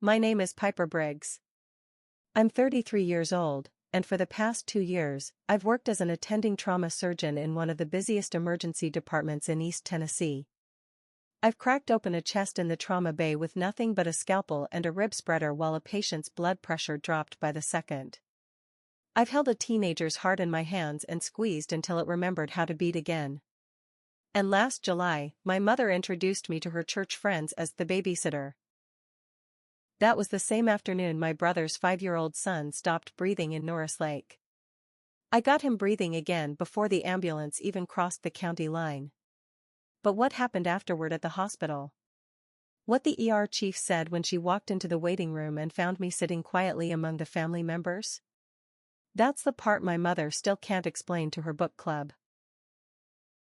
My name is Piper Briggs. I'm 33 years old, and for the past 2 years, I've worked as an attending trauma surgeon in one of the busiest emergency departments in East Tennessee. I've cracked open a chest in the trauma bay with nothing but a scalpel and a rib spreader while a patient's blood pressure dropped by the second. I've held a teenager's heart in my hands and squeezed until it remembered how to beat again. And last July, my mother introduced me to her church friends as the babysitter. That was the same afternoon my brother's 5-year-old son stopped breathing in Norris Lake. I got him breathing again before the ambulance even crossed the county line. But what happened afterward at the hospital? What the ER chief said when she walked into the waiting room and found me sitting quietly among the family members? That's the part my mother still can't explain to her book club.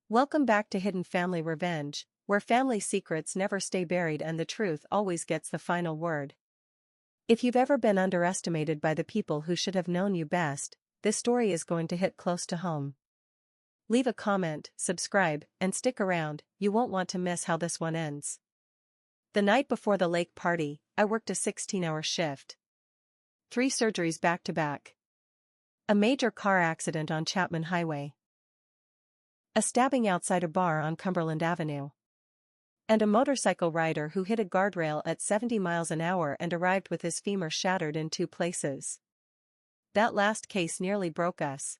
Welcome back to Hidden Family Revenge, where family secrets never stay buried and the truth always gets the final word. If you've ever been underestimated by the people who should have known you best, this story is going to hit close to home. Leave a comment, subscribe, and stick around, you won't want to miss how this one ends. The night before the lake party, I worked a 16-hour shift. 3 surgeries back to back. A major car accident on Chapman Highway. A stabbing outside a bar on Cumberland Avenue. And a motorcycle rider who hit a guardrail at 70 miles an hour and arrived with his femur shattered in 2 places. That last case nearly broke us.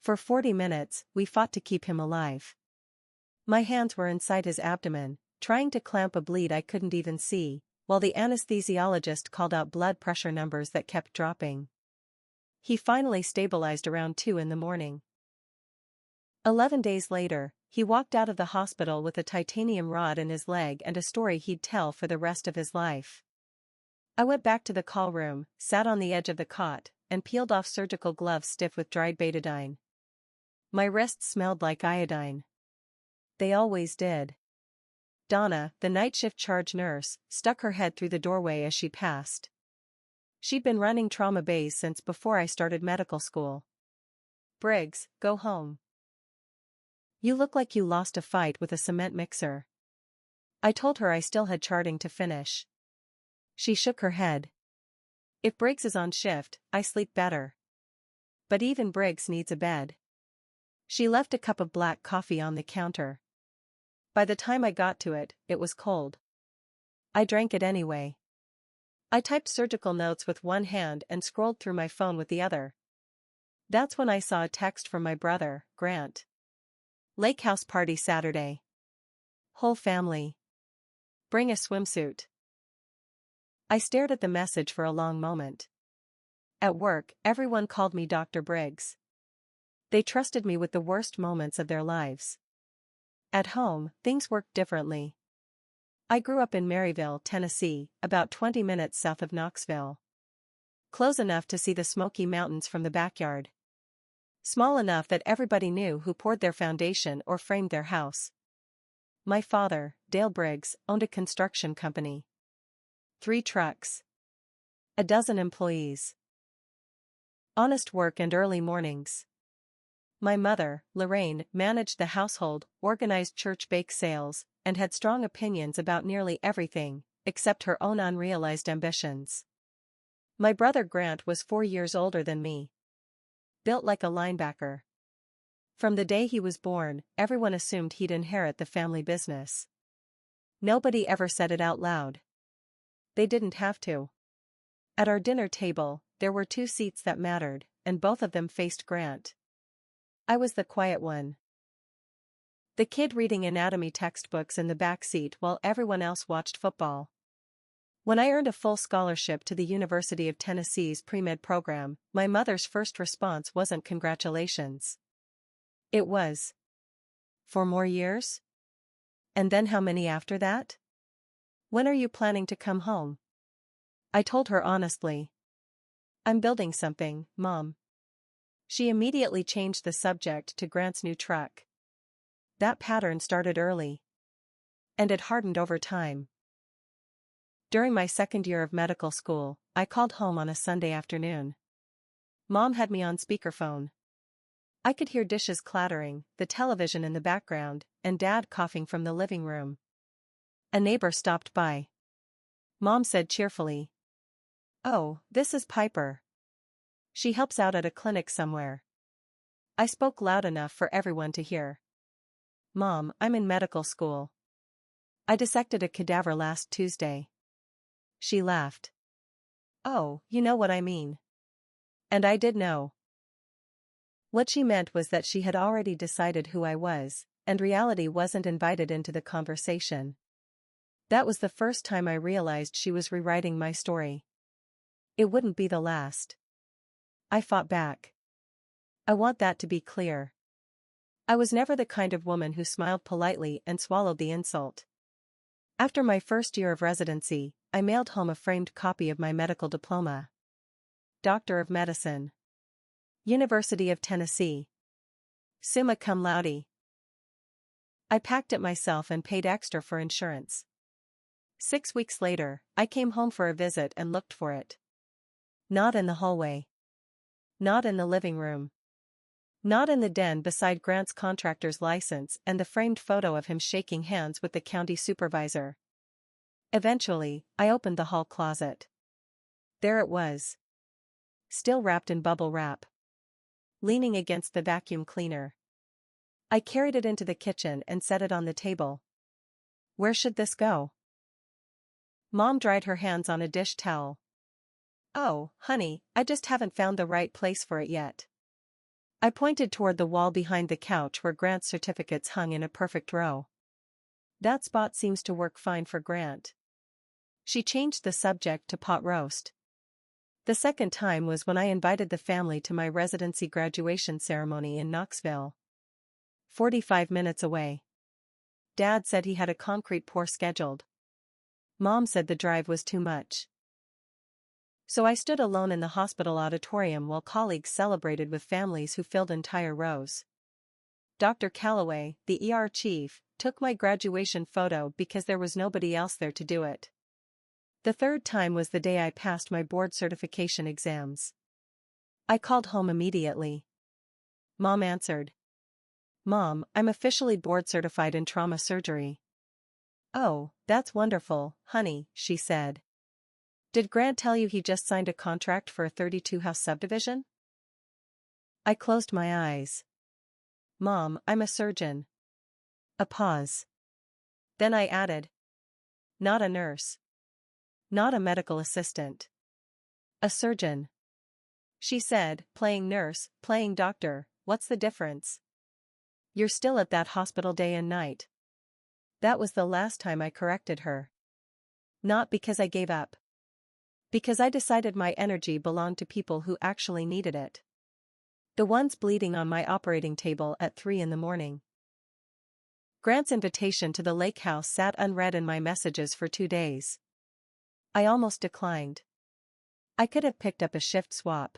For 40 minutes, we fought to keep him alive. My hands were inside his abdomen, trying to clamp a bleed I couldn't even see, while the anesthesiologist called out blood pressure numbers that kept dropping. He finally stabilized around 2 in the morning. 11 days later, he walked out of the hospital with a titanium rod in his leg and a story he'd tell for the rest of his life. I went back to the call room, sat on the edge of the cot, and peeled off surgical gloves stiff with dried betadine. My wrists smelled like iodine. They always did. Donna, the night shift charge nurse, stuck her head through the doorway as she passed. She'd been running trauma bays since before I started medical school. "Briggs, go home. You look like you lost a fight with a cement mixer." I told her I still had charting to finish. She shook her head. "If Briggs is on shift, I sleep better. But even Briggs needs a bed." She left a cup of black coffee on the counter. By the time I got to it, it was cold. I drank it anyway. I typed surgical notes with one hand and scrolled through my phone with the other. That's when I saw a text from my brother, Grant. "Lake house party Saturday. Whole family. Bring a swimsuit." I stared at the message for a long moment. At work, everyone called me Dr. Briggs. They trusted me with the worst moments of their lives. At home, things worked differently. I grew up in Maryville, Tennessee, about 20 minutes south of Knoxville. Close enough to see the Smoky Mountains from the backyard. Small enough that everybody knew who poured their foundation or framed their house. My father, Dale Briggs, owned a construction company. 3 trucks. A dozen employees. Honest work and early mornings. My mother, Lorraine, managed the household, organized church bake sales, and had strong opinions about nearly everything, except her own unrealized ambitions. My brother Grant was 4 years older than me. Built like a linebacker. From the day he was born, everyone assumed he'd inherit the family business. Nobody ever said it out loud. They didn't have to. At our dinner table, there were 2 seats that mattered, and both of them faced Grant. I was the quiet one. The kid reading anatomy textbooks in the back seat while everyone else watched football. When I earned a full scholarship to the University of Tennessee's pre-med program, my mother's first response wasn't congratulations. It was, "4 more years? And then how many after that? When are you planning to come home?" I told her honestly. "I'm building something, Mom." She immediately changed the subject to Grant's new truck. That pattern started early. And it hardened over time. During my second year of medical school, I called home on a Sunday afternoon. Mom had me on speakerphone. I could hear dishes clattering, the television in the background, and Dad coughing from the living room. A neighbor stopped by. Mom said cheerfully. Oh, this is Piper. She helps out at a clinic somewhere. I spoke loud enough for everyone to hear. Mom, I'm in medical school. I dissected a cadaver last Tuesday. She laughed. Oh, you know what I mean. And I did know. What she meant was that she had already decided who I was, and reality wasn't invited into the conversation. That was the first time I realized she was rewriting my story. It wouldn't be the last. I fought back. I want that to be clear. I was never the kind of woman who smiled politely and swallowed the insult. After my first year of residency, I mailed home a framed copy of my medical diploma. Doctor of Medicine. University of Tennessee. Summa cum laude. I packed it myself and paid extra for insurance. 6 weeks later, I came home for a visit and looked for it. Not in the hallway. Not in the living room. Not in the den beside Grant's contractor's license and the framed photo of him shaking hands with the county supervisor. Eventually, I opened the hall closet. There it was. Still wrapped in bubble wrap. Leaning against the vacuum cleaner. I carried it into the kitchen and set it on the table. Where should this go? Mom dried her hands on a dish towel. Oh, honey, I just haven't found the right place for it yet. I pointed toward the wall behind the couch where Grant's certificates hung in a perfect row. That spot seems to work fine for Grant. She changed the subject to pot roast. The second time was when I invited the family to my residency graduation ceremony in Knoxville. 45 minutes away. Dad said he had a concrete pour scheduled. Mom said the drive was too much. So I stood alone in the hospital auditorium while colleagues celebrated with families who filled entire rows. Dr. Calloway, the ER chief, took my graduation photo because there was nobody else there to do it. The third time was the day I passed my board certification exams. I called home immediately. Mom answered. Mom, I'm officially board certified in trauma surgery. Oh, that's wonderful, honey, she said. Did Grant tell you he just signed a contract for a 32-house subdivision? I closed my eyes. Mom, I'm a surgeon. A pause. Then I added. Not a nurse. Not a medical assistant. A surgeon. She said, playing nurse, playing doctor, what's the difference? You're still at that hospital day and night. That was the last time I corrected her. Not because I gave up. Because I decided my energy belonged to people who actually needed it. The ones bleeding on my operating table at 3 a.m. Grant's invitation to the lake house sat unread in my messages for 2 days. I almost declined. I could have picked up a shift swap.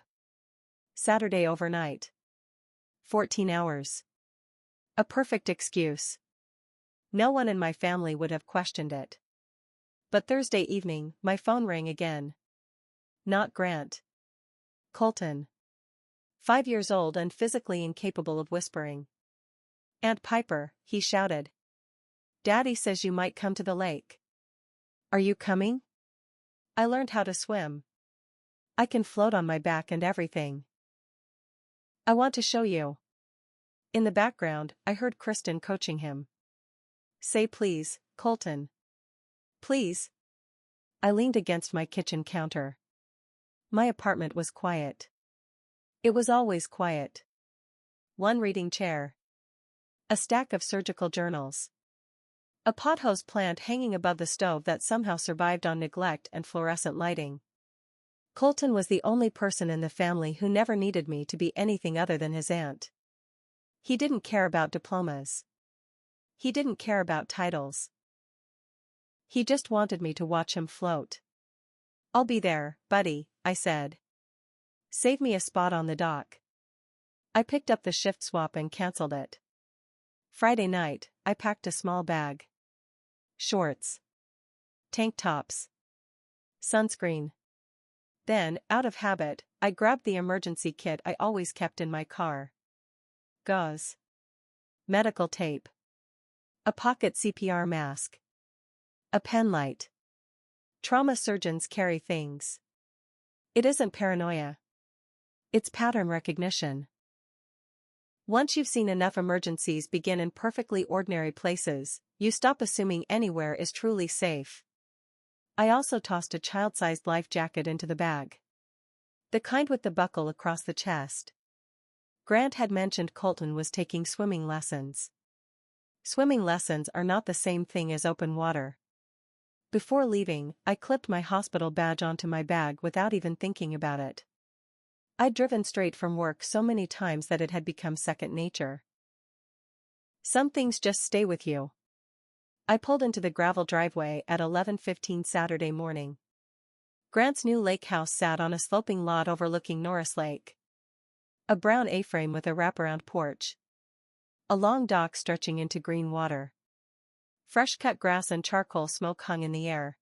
Saturday overnight. 14 hours. A perfect excuse. No one in my family would have questioned it. But Thursday evening, my phone rang again. Not Grant. Colton. 5 years old and physically incapable of whispering. Aunt Piper, he shouted. Daddy says you might come to the lake. Are you coming? I learned how to swim. I can float on my back and everything. I want to show you. In the background, I heard Kristen coaching him. Say please, Colton. Please. I leaned against my kitchen counter. My apartment was quiet. It was always quiet. One reading chair. A stack of surgical journals. A pothose plant hanging above the stove that somehow survived on neglect and fluorescent lighting. Colton was the only person in the family who never needed me to be anything other than his aunt. He didn't care about diplomas. He didn't care about titles. He just wanted me to watch him float. I'll be there, buddy, I said. Save me a spot on the dock. I picked up the shift swap and cancelled it. Friday night, I packed a small bag. Shorts. Tank tops. Sunscreen. Then, out of habit, I grabbed the emergency kit I always kept in my car. Gauze. Medical tape. A pocket CPR mask. A pen light. Trauma surgeons carry things. It isn't paranoia. It's pattern recognition. Once you've seen enough emergencies begin in perfectly ordinary places, you stop assuming anywhere is truly safe. I also tossed a child-sized life jacket into the bag. The kind with the buckle across the chest. Grant had mentioned Colton was taking swimming lessons. Swimming lessons are not the same thing as open water. Before leaving, I clipped my hospital badge onto my bag without even thinking about it. I'd driven straight from work so many times that it had become second nature. Some things just stay with you. I pulled into the gravel driveway at 11:15 Saturday morning. Grant's new lake house sat on a sloping lot overlooking Norris Lake. A brown A-frame with a wraparound porch. A long dock stretching into green water. Fresh-cut grass and charcoal smoke hung in the air.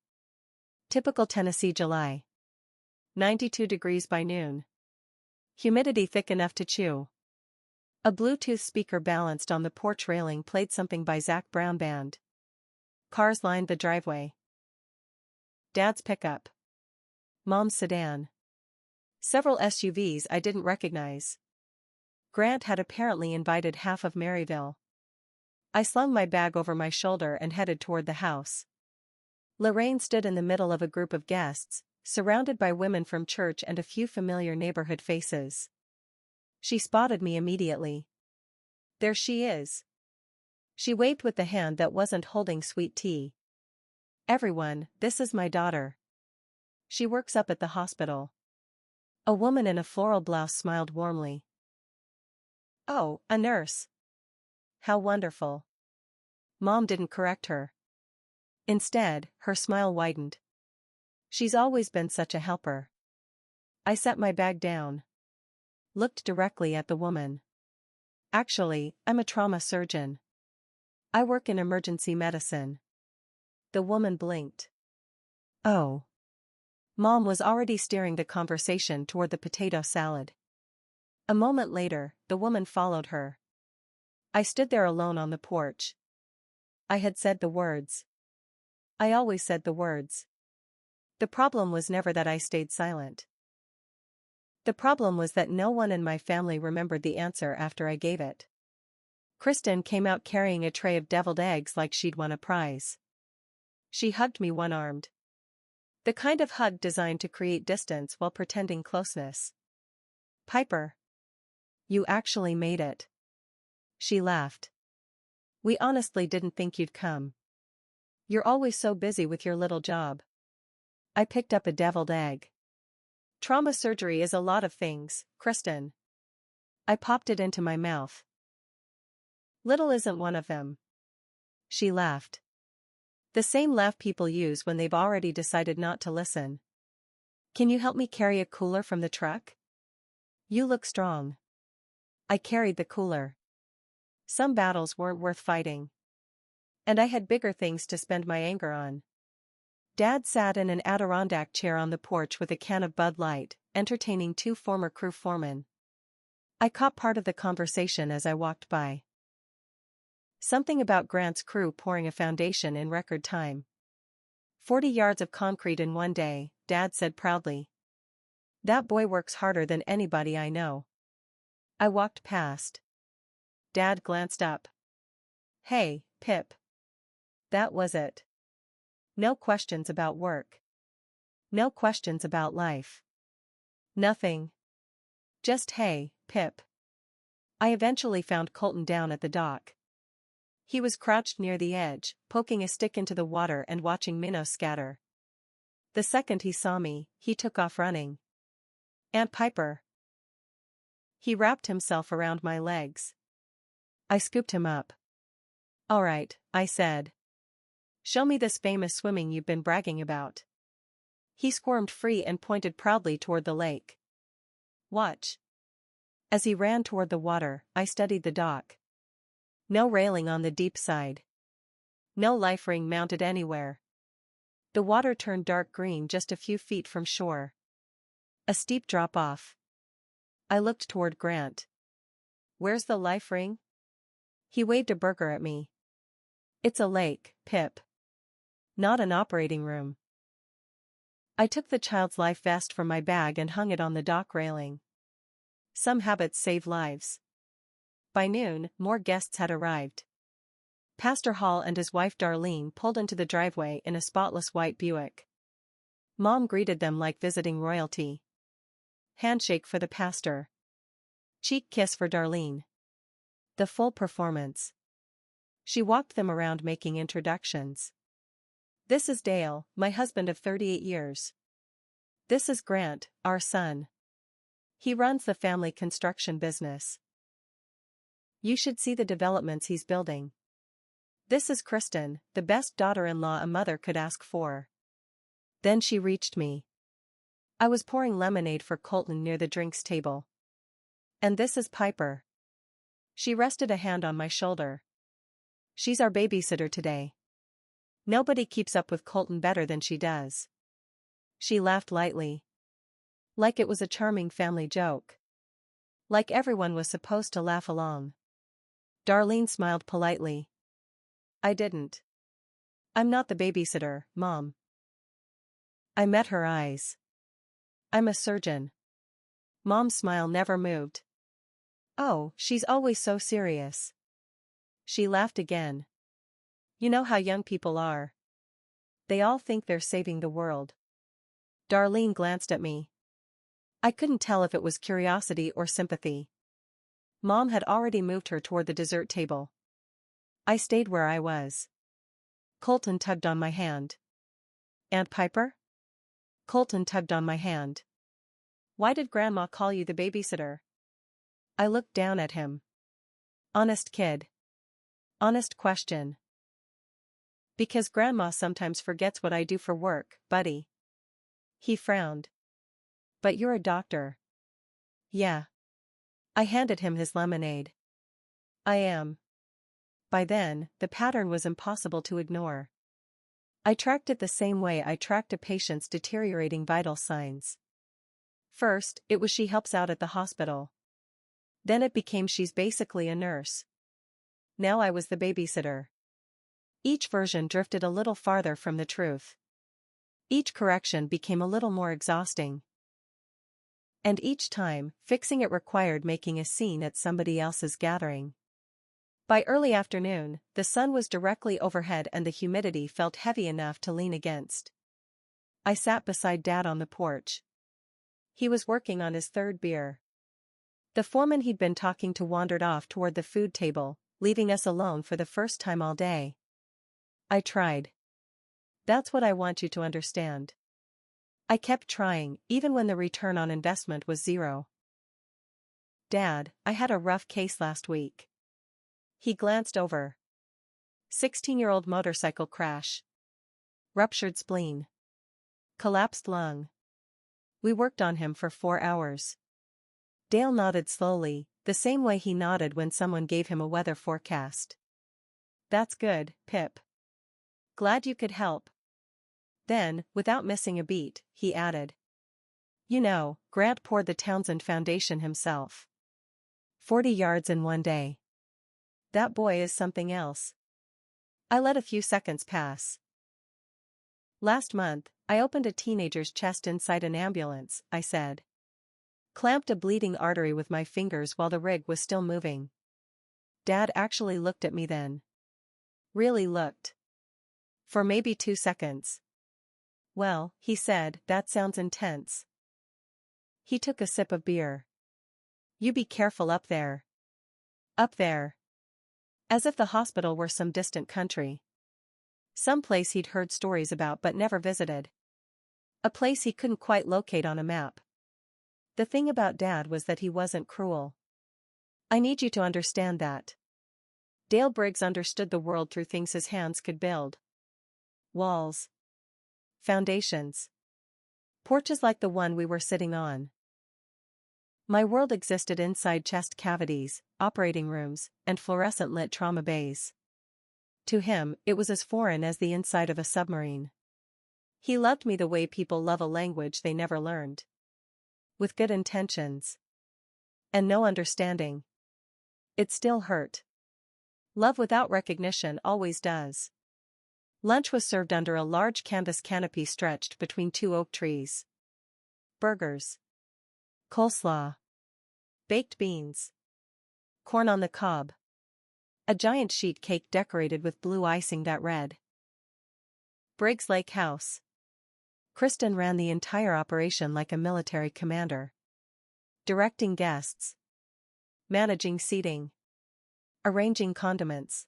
Typical Tennessee July. 92 degrees by noon. Humidity thick enough to chew. A Bluetooth speaker balanced on the porch railing played something by Zac Brown Band. Cars lined the driveway. Dad's pickup. Mom's sedan. Several SUVs I didn't recognize. Grant had apparently invited half of Maryville. I slung my bag over my shoulder and headed toward the house. Lorraine stood in the middle of a group of guests, surrounded by women from church and a few familiar neighborhood faces. She spotted me immediately. There she is. She waved with the hand that wasn't holding sweet tea. Everyone, this is my daughter. She works up at the hospital. A woman in a floral blouse smiled warmly. Oh, a nurse. How wonderful. Mom didn't correct her. Instead, her smile widened. She's always been such a helper. I set my bag down. Looked directly at the woman. Actually, I'm a trauma surgeon. I work in emergency medicine. The woman blinked. Oh. Mom was already steering the conversation toward the potato salad. A moment later, the woman followed her. I stood there alone on the porch. I had said the words. I always said the words. The problem was never that I stayed silent. The problem was that no one in my family remembered the answer after I gave it. Kristen came out carrying a tray of deviled eggs like she'd won a prize. She hugged me one-armed. The kind of hug designed to create distance while pretending closeness. Piper. You actually made it. She laughed. We honestly didn't think you'd come. You're always so busy with your little job. I picked up a deviled egg. Trauma surgery is a lot of things, Kristen. I popped it into my mouth. Little isn't one of them. She laughed. The same laugh people use when they've already decided not to listen. Can you help me carry a cooler from the truck? You look strong. I carried the cooler. Some battles weren't worth fighting. And I had bigger things to spend my anger on. Dad sat in an Adirondack chair on the porch with a can of Bud Light, entertaining two former crew foremen. I caught part of the conversation as I walked by. Something about Grant's crew pouring a foundation in record time. 40 yards of concrete in one day, Dad said proudly. That boy works harder than anybody I know. I walked past. Dad glanced up. Hey, Pip. That was it. No questions about work. No questions about life. Nothing. Just hey, Pip. I eventually found Colton down at the dock. He was crouched near the edge, poking a stick into the water and watching minnows scatter. The second he saw me, he took off running. Aunt Piper. He wrapped himself around my legs. I scooped him up. All right, I said. Show me this famous swimming you've been bragging about. He squirmed free and pointed proudly toward the lake. Watch. As he ran toward the water, I studied the dock. No railing on the deep side. No life ring mounted anywhere. The water turned dark green just a few feet from shore. A steep drop-off. I looked toward Grant. Where's the life ring? He waved a burger at me. It's a lake, Pip. Not an operating room. I took the child's life vest from my bag and hung it on the dock railing. Some habits save lives. By noon, more guests had arrived. Pastor Hall and his wife Darlene pulled into the driveway in a spotless white Buick. Mom greeted them like visiting royalty. Handshake for the pastor. Cheek kiss for Darlene. The full performance. She walked them around making introductions. This is Dale, my husband of 38 years. This is Grant, our son. He runs the family construction business. You should see the developments he's building. This is Kristen, the best daughter-in-law a mother could ask for. Then she reached me. I was pouring lemonade for Colton near the drinks table. And this is Piper. She rested a hand on my shoulder. She's our babysitter today. Nobody keeps up with Colton better than she does. She laughed lightly. Like it was a charming family joke. Like everyone was supposed to laugh along. Darlene smiled politely. I didn't. I'm not the babysitter, Mom. I met her eyes. I'm a surgeon. Mom's smile never moved. Oh, she's always so serious. She laughed again. You know how young people are. They all think they're saving the world. Darlene glanced at me. I couldn't tell if it was curiosity or sympathy. Mom had already moved her toward the dessert table. I stayed where I was. Colton tugged on my hand. Aunt Piper? Colton tugged on my hand. Why did Grandma call you the babysitter? I looked down at him. Honest kid. Honest question. Because Grandma sometimes forgets what I do for work, buddy. He frowned. But you're a doctor. Yeah. I handed him his lemonade. I am. By then, the pattern was impossible to ignore. I tracked it the same way I tracked a patient's deteriorating vital signs. First, it was she helps out at the hospital. Then it became she's basically a nurse. Now I was the babysitter. Each version drifted a little farther from the truth. Each correction became a little more exhausting. And each time, fixing it required making a scene at somebody else's gathering. By early afternoon, the sun was directly overhead and the humidity felt heavy enough to lean against. I sat beside Dad on the porch. He was working on his third beer. The foreman he'd been talking to wandered off toward the food table, leaving us alone for the first time all day. I tried. That's what I want you to understand. I kept trying, even when the return on investment was zero. Dad, I had a rough case last week. He glanced over. 16-year-old motorcycle crash. Ruptured spleen. Collapsed lung. We worked on him for 4 hours. Dale nodded slowly, the same way he nodded when someone gave him a weather forecast. That's good, Pip. Glad you could help. Then, without missing a beat, he added. You know, Grant poured the Townsend Foundation himself. 40 yards in one day. That boy is something else. I let a few seconds pass. Last month, I opened a teenager's chest inside an ambulance, I said. Clamped a bleeding artery with my fingers while the rig was still moving. Dad actually looked at me then. Really looked. For maybe 2 seconds. Well, he said, that sounds intense. He took a sip of beer. You be careful up there. Up there. As if the hospital were some distant country. Some place he'd heard stories about but never visited. A place he couldn't quite locate on a map. The thing about Dad was that he wasn't cruel. I need you to understand that. Dale Briggs understood the world through things his hands could build. Walls. Foundations. Porches like the one we were sitting on. My world existed inside chest cavities, operating rooms, and fluorescent-lit trauma bays. To him, it was as foreign as the inside of a submarine. He loved me the way people love a language they never learned. With good intentions. And no understanding. It still hurt. Love without recognition always does. Lunch was served under a large canvas canopy stretched between two oak trees. Burgers. Coleslaw. Baked beans. Corn on the cob. A giant sheet cake decorated with blue icing that read, Briggs Lake House. Kristen ran the entire operation like a military commander. Directing guests. Managing seating. Arranging condiments.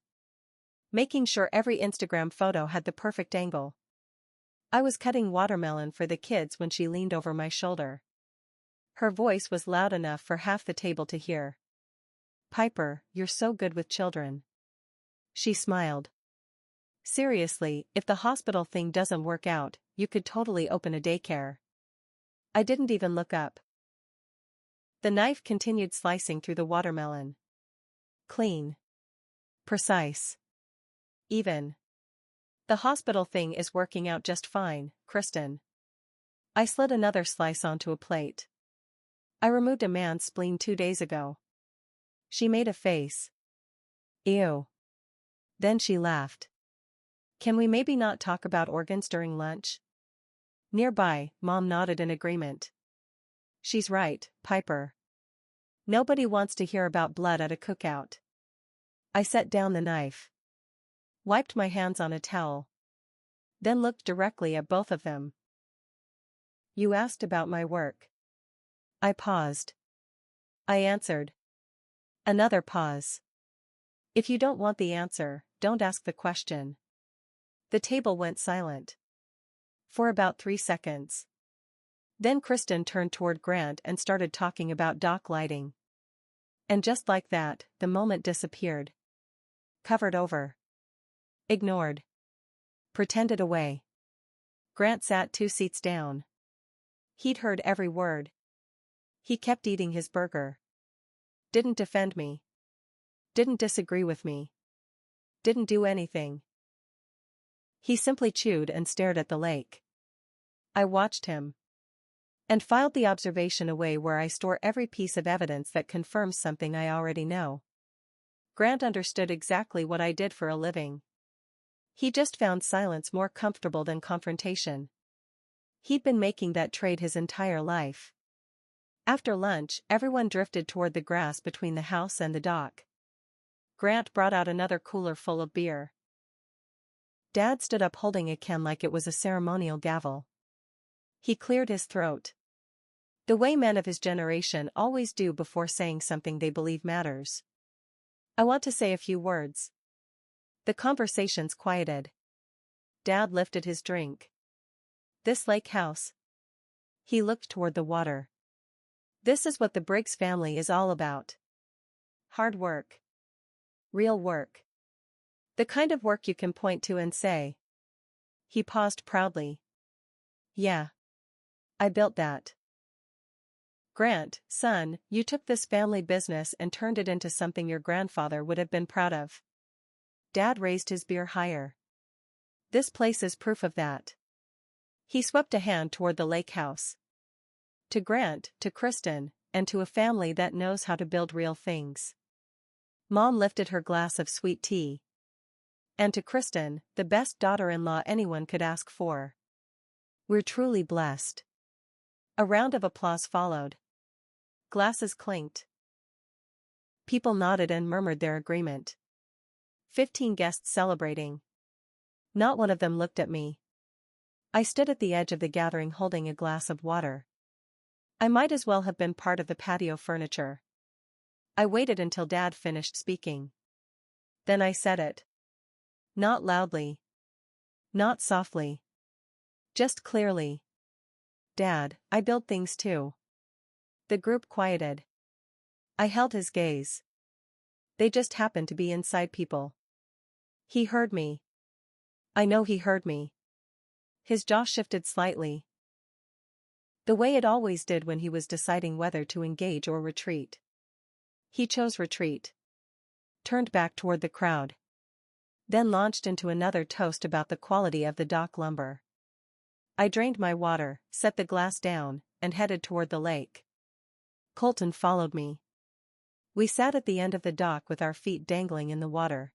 Making sure every Instagram photo had the perfect angle. I was cutting watermelon for the kids when she leaned over my shoulder. Her voice was loud enough for half the table to hear. Piper, you're so good with children. She smiled. Seriously, if the hospital thing doesn't work out, you could totally open a daycare. I didn't even look up. The knife continued slicing through the watermelon. Clean. Precise. Even. The hospital thing is working out just fine, Kristen. I slid another slice onto a plate. I removed a man's spleen 2 days ago. She made a face. Ew. Then she laughed. Can we maybe not talk about organs during lunch? Nearby, Mom nodded in agreement. She's right, Piper. Nobody wants to hear about blood at a cookout. I set down the knife. Wiped my hands on a towel. Then looked directly at both of them. You asked about my work. I paused. I answered. Another pause. If you don't want the answer, don't ask the question. The table went silent. For about 3 seconds. Then Kristen turned toward Grant and started talking about dock lighting. And just like that, the moment disappeared. Covered over. Ignored. Pretended away. Grant sat 2 seats down. He'd heard every word. He kept eating his burger. Didn't defend me. Didn't disagree with me. Didn't do anything. He simply chewed and stared at the lake. I watched him. And filed the observation away where I store every piece of evidence that confirms something I already know. Grant understood exactly what I did for a living. He just found silence more comfortable than confrontation. He'd been making that trade his entire life. After lunch, everyone drifted toward the grass between the house and the dock. Grant brought out another cooler full of beer. Dad stood up holding a can like it was a ceremonial gavel. He cleared his throat. The way men of his generation always do before saying something they believe matters. I want to say a few words. The conversations quieted. Dad lifted his drink. This lake house. He looked toward the water. This is what the Briggs family is all about. Hard work. Real work. The kind of work you can point to and say. He paused proudly. Yeah. I built that. Grant, son, you took this family business and turned it into something your grandfather would have been proud of. Dad raised his beer higher. This place is proof of that. He swept a hand toward the lake house. To Grant, to Kristen, and to a family that knows how to build real things. Mom lifted her glass of sweet tea. And to Kristen, the best daughter-in-law anyone could ask for. We're truly blessed. A round of applause followed. Glasses clinked. People nodded and murmured their agreement. 15 guests celebrating. Not one of them looked at me. I stood at the edge of the gathering holding a glass of water. I might as well have been part of the patio furniture. I waited until Dad finished speaking. Then I said it. Not loudly. Not softly. Just clearly. Dad, I build things too. The group quieted. I held his gaze. They just happened to be inside people. He heard me. I know he heard me. His jaw shifted slightly. The way it always did when he was deciding whether to engage or retreat. He chose retreat. Turned back toward the crowd. Then launched into another toast about the quality of the dock lumber. I drained my water, set the glass down, and headed toward the lake. Colton followed me. We sat at the end of the dock with our feet dangling in the water.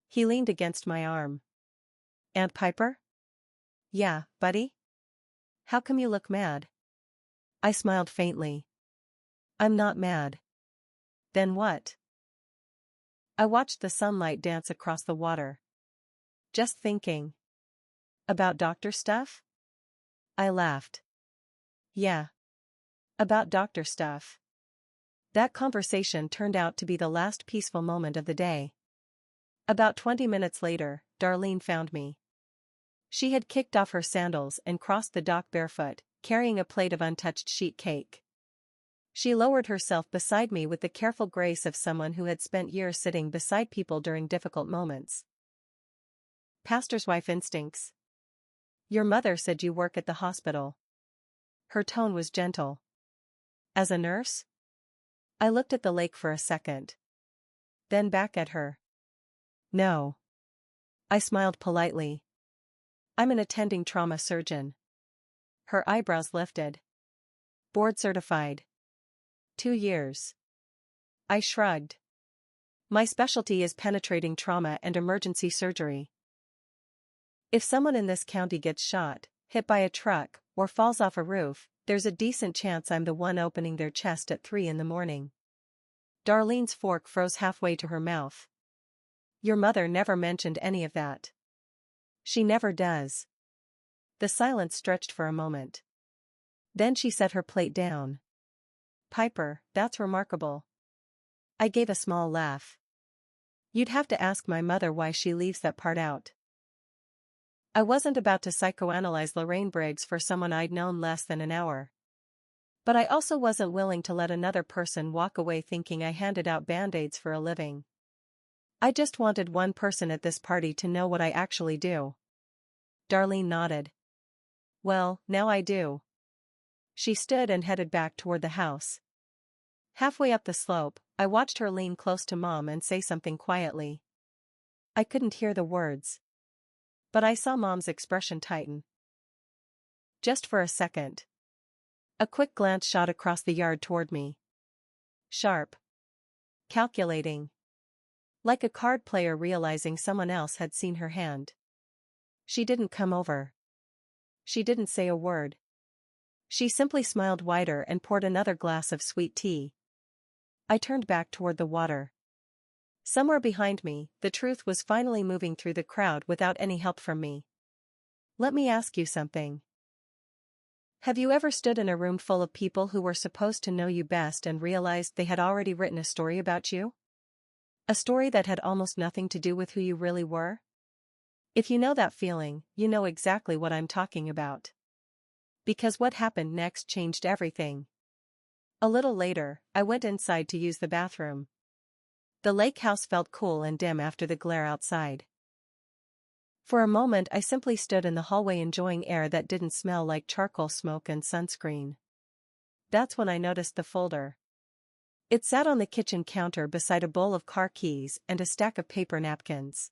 He leaned against my arm. Aunt Piper? Yeah, buddy? How come you look mad? I smiled faintly. I'm not mad. Then what? I watched the sunlight dance across the water. Just thinking. About doctor stuff? I laughed. Yeah. About doctor stuff. That conversation turned out to be the last peaceful moment of the day. About 20 minutes later, Darlene found me. She had kicked off her sandals and crossed the dock barefoot, carrying a plate of untouched sheet cake. She lowered herself beside me with the careful grace of someone who had spent years sitting beside people during difficult moments. Pastor's wife instincts. Your mother said you work at the hospital. Her tone was gentle. As a nurse? I looked at the lake for a second. Then back at her. No. I smiled politely. I'm an attending trauma surgeon. Her eyebrows lifted. Board certified. 2 years. I shrugged. My specialty is penetrating trauma and emergency surgery. If someone in this county gets shot, hit by a truck, or falls off a roof, there's a decent chance I'm the one opening their chest at 3 in the morning. Darlene's fork froze halfway to her mouth. Your mother never mentioned any of that. She never does. The silence stretched for a moment. Then she set her plate down. Piper, that's remarkable. I gave a small laugh. You'd have to ask my mother why she leaves that part out. I wasn't about to psychoanalyze Lorraine Briggs for someone I'd known less than an hour. But I also wasn't willing to let another person walk away thinking I handed out band-aids for a living. I just wanted one person at this party to know what I actually do. Darlene nodded. Well, now I do. She stood and headed back toward the house. Halfway up the slope, I watched her lean close to Mom and say something quietly. I couldn't hear the words. But I saw Mom's expression tighten. Just for a second. A quick glance shot across the yard toward me. Sharp. Calculating. Like a card player realizing someone else had seen her hand. She didn't come over. She didn't say a word. She simply smiled wider and poured another glass of sweet tea. I turned back toward the water. Somewhere behind me, the truth was finally moving through the crowd without any help from me. Let me ask you something. Have you ever stood in a room full of people who were supposed to know you best and realized they had already written a story about you? A story that had almost nothing to do with who you really were? If you know that feeling, you know exactly what I'm talking about. Because what happened next changed everything. A little later, I went inside to use the bathroom. The lake house felt cool and dim after the glare outside. For a moment I simply stood in the hallway enjoying air that didn't smell like charcoal smoke and sunscreen. That's when I noticed the folder. It sat on the kitchen counter beside a bowl of car keys and a stack of paper napkins.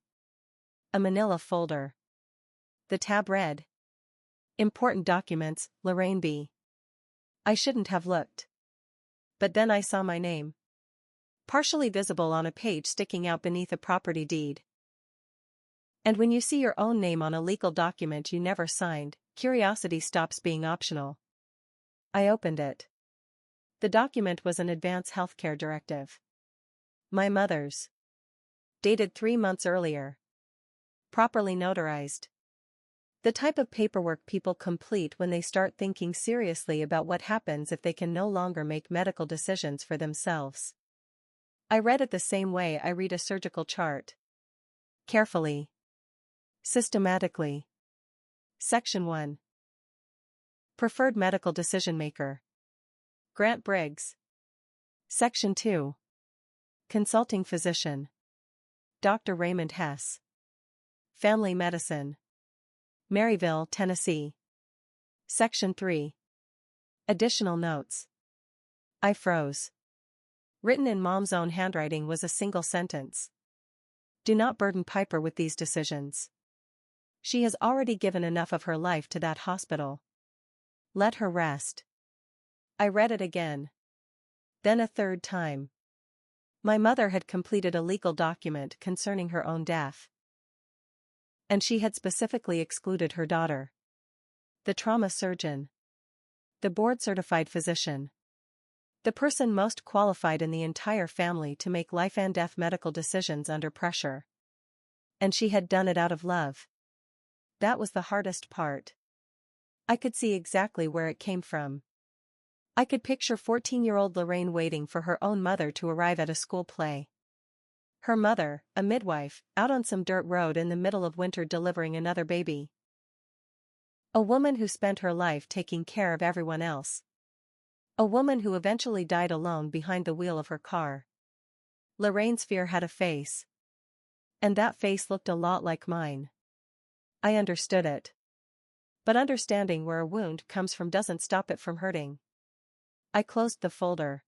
A manila folder. The tab read. Important documents, Lorraine B. I shouldn't have looked. But then I saw my name. Partially visible on a page sticking out beneath a property deed. And when you see your own name on a legal document you never signed, curiosity stops being optional. I opened it. The document was an advance healthcare directive. My mother's. Dated 3 months earlier. Properly notarized. The type of paperwork people complete when they start thinking seriously about what happens if they can no longer make medical decisions for themselves. I read it the same way I read a surgical chart. Carefully. Systematically. Section 1. Preferred medical decision maker. Grant Briggs. Section 2. Consulting physician. Dr. Raymond Hess. Family medicine. Maryville, Tennessee. Section 3. Additional notes. I froze. Written in Mom's own handwriting was a single sentence. Do not burden Piper with these decisions. She has already given enough of her life to that hospital. Let her rest. I read it again. Then a third time. My mother had completed a legal document concerning her own death. And she had specifically excluded her daughter. The trauma surgeon. The board-certified physician. The person most qualified in the entire family to make life-and-death medical decisions under pressure. And she had done it out of love. That was the hardest part. I could see exactly where it came from. I could picture 14-year-old Lorraine waiting for her own mother to arrive at a school play. Her mother, a midwife, out on some dirt road in the middle of winter delivering another baby. A woman who spent her life taking care of everyone else. A woman who eventually died alone behind the wheel of her car. Lorraine's fear had a face. And that face looked a lot like mine. I understood it. But understanding where a wound comes from doesn't stop it from hurting. I closed the folder.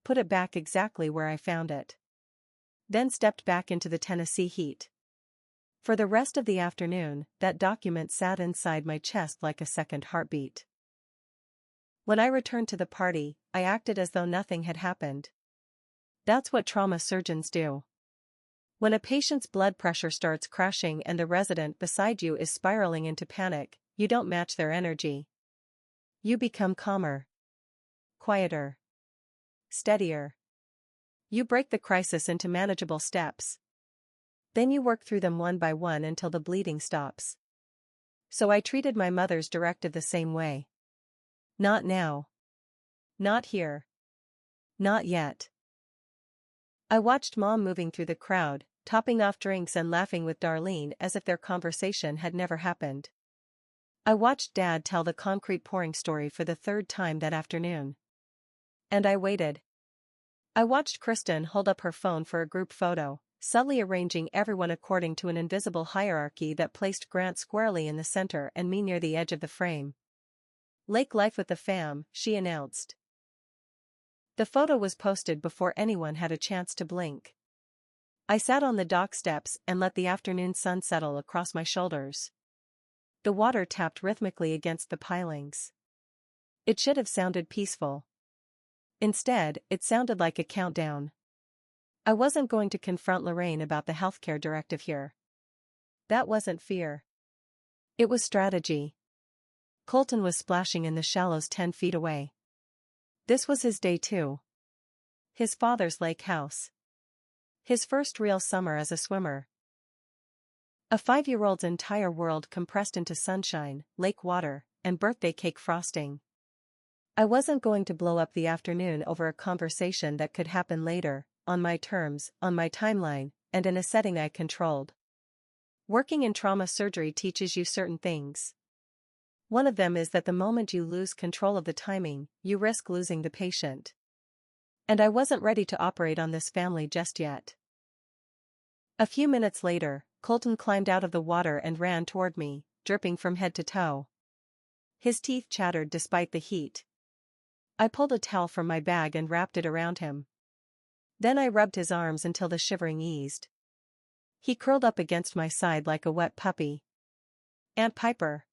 Put it back exactly where I found it. Then stepped back into the Tennessee heat. For the rest of the afternoon, that document sat inside my chest like a second heartbeat. When I returned to the party, I acted as though nothing had happened. That's what trauma surgeons do. When a patient's blood pressure starts crashing and the resident beside you is spiraling into panic, you don't match their energy. You become calmer. Quieter. Steadier. You break the crisis into manageable steps. Then you work through them one by one until the bleeding stops. So I treated my mother's directive the same way. Not now. Not here. Not yet. I watched Mom moving through the crowd, topping off drinks and laughing with Darlene as if their conversation had never happened. I watched Dad tell the concrete pouring story for the third time that afternoon. And I waited. I watched Kristen hold up her phone for a group photo, subtly arranging everyone according to an invisible hierarchy that placed Grant squarely in the center and me near the edge of the frame. "Lake life with the fam," she announced. The photo was posted before anyone had a chance to blink. I sat on the dock steps and let the afternoon sun settle across my shoulders. The water tapped rhythmically against the pilings. It should have sounded peaceful. Instead, it sounded like a countdown. I wasn't going to confront Lorraine about the healthcare directive here. That wasn't fear. It was strategy. Colton was splashing in the shallows 10 feet away. This was his day too. His father's lake house. His first real summer as a swimmer. A 5-year-old's entire world compressed into sunshine, lake water, and birthday cake frosting. I wasn't going to blow up the afternoon over a conversation that could happen later, on my terms, on my timeline, and in a setting I controlled. Working in trauma surgery teaches you certain things. One of them is that the moment you lose control of the timing, you risk losing the patient. And I wasn't ready to operate on this family just yet. A few minutes later, Colton climbed out of the water and ran toward me, dripping from head to toe. His teeth chattered despite the heat. I pulled a towel from my bag and wrapped it around him. Then I rubbed his arms until the shivering eased. He curled up against my side like a wet puppy. "Aunt Piper."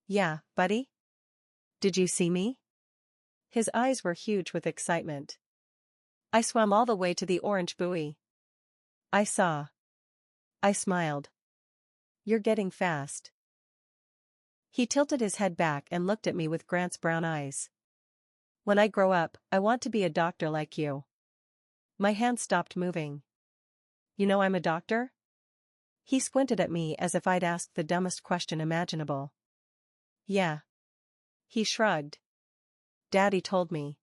"Yeah, buddy? Did you see me?" His eyes were huge with excitement. "I swam all the way to the orange buoy." "I saw." I smiled. "You're getting fast." He tilted his head back and looked at me with Grant's brown eyes. "When I grow up, I want to be a doctor like you." My hand stopped moving. "You know I'm a doctor?" He squinted at me as if I'd asked the dumbest question imaginable. "Yeah." He shrugged. "Daddy told me."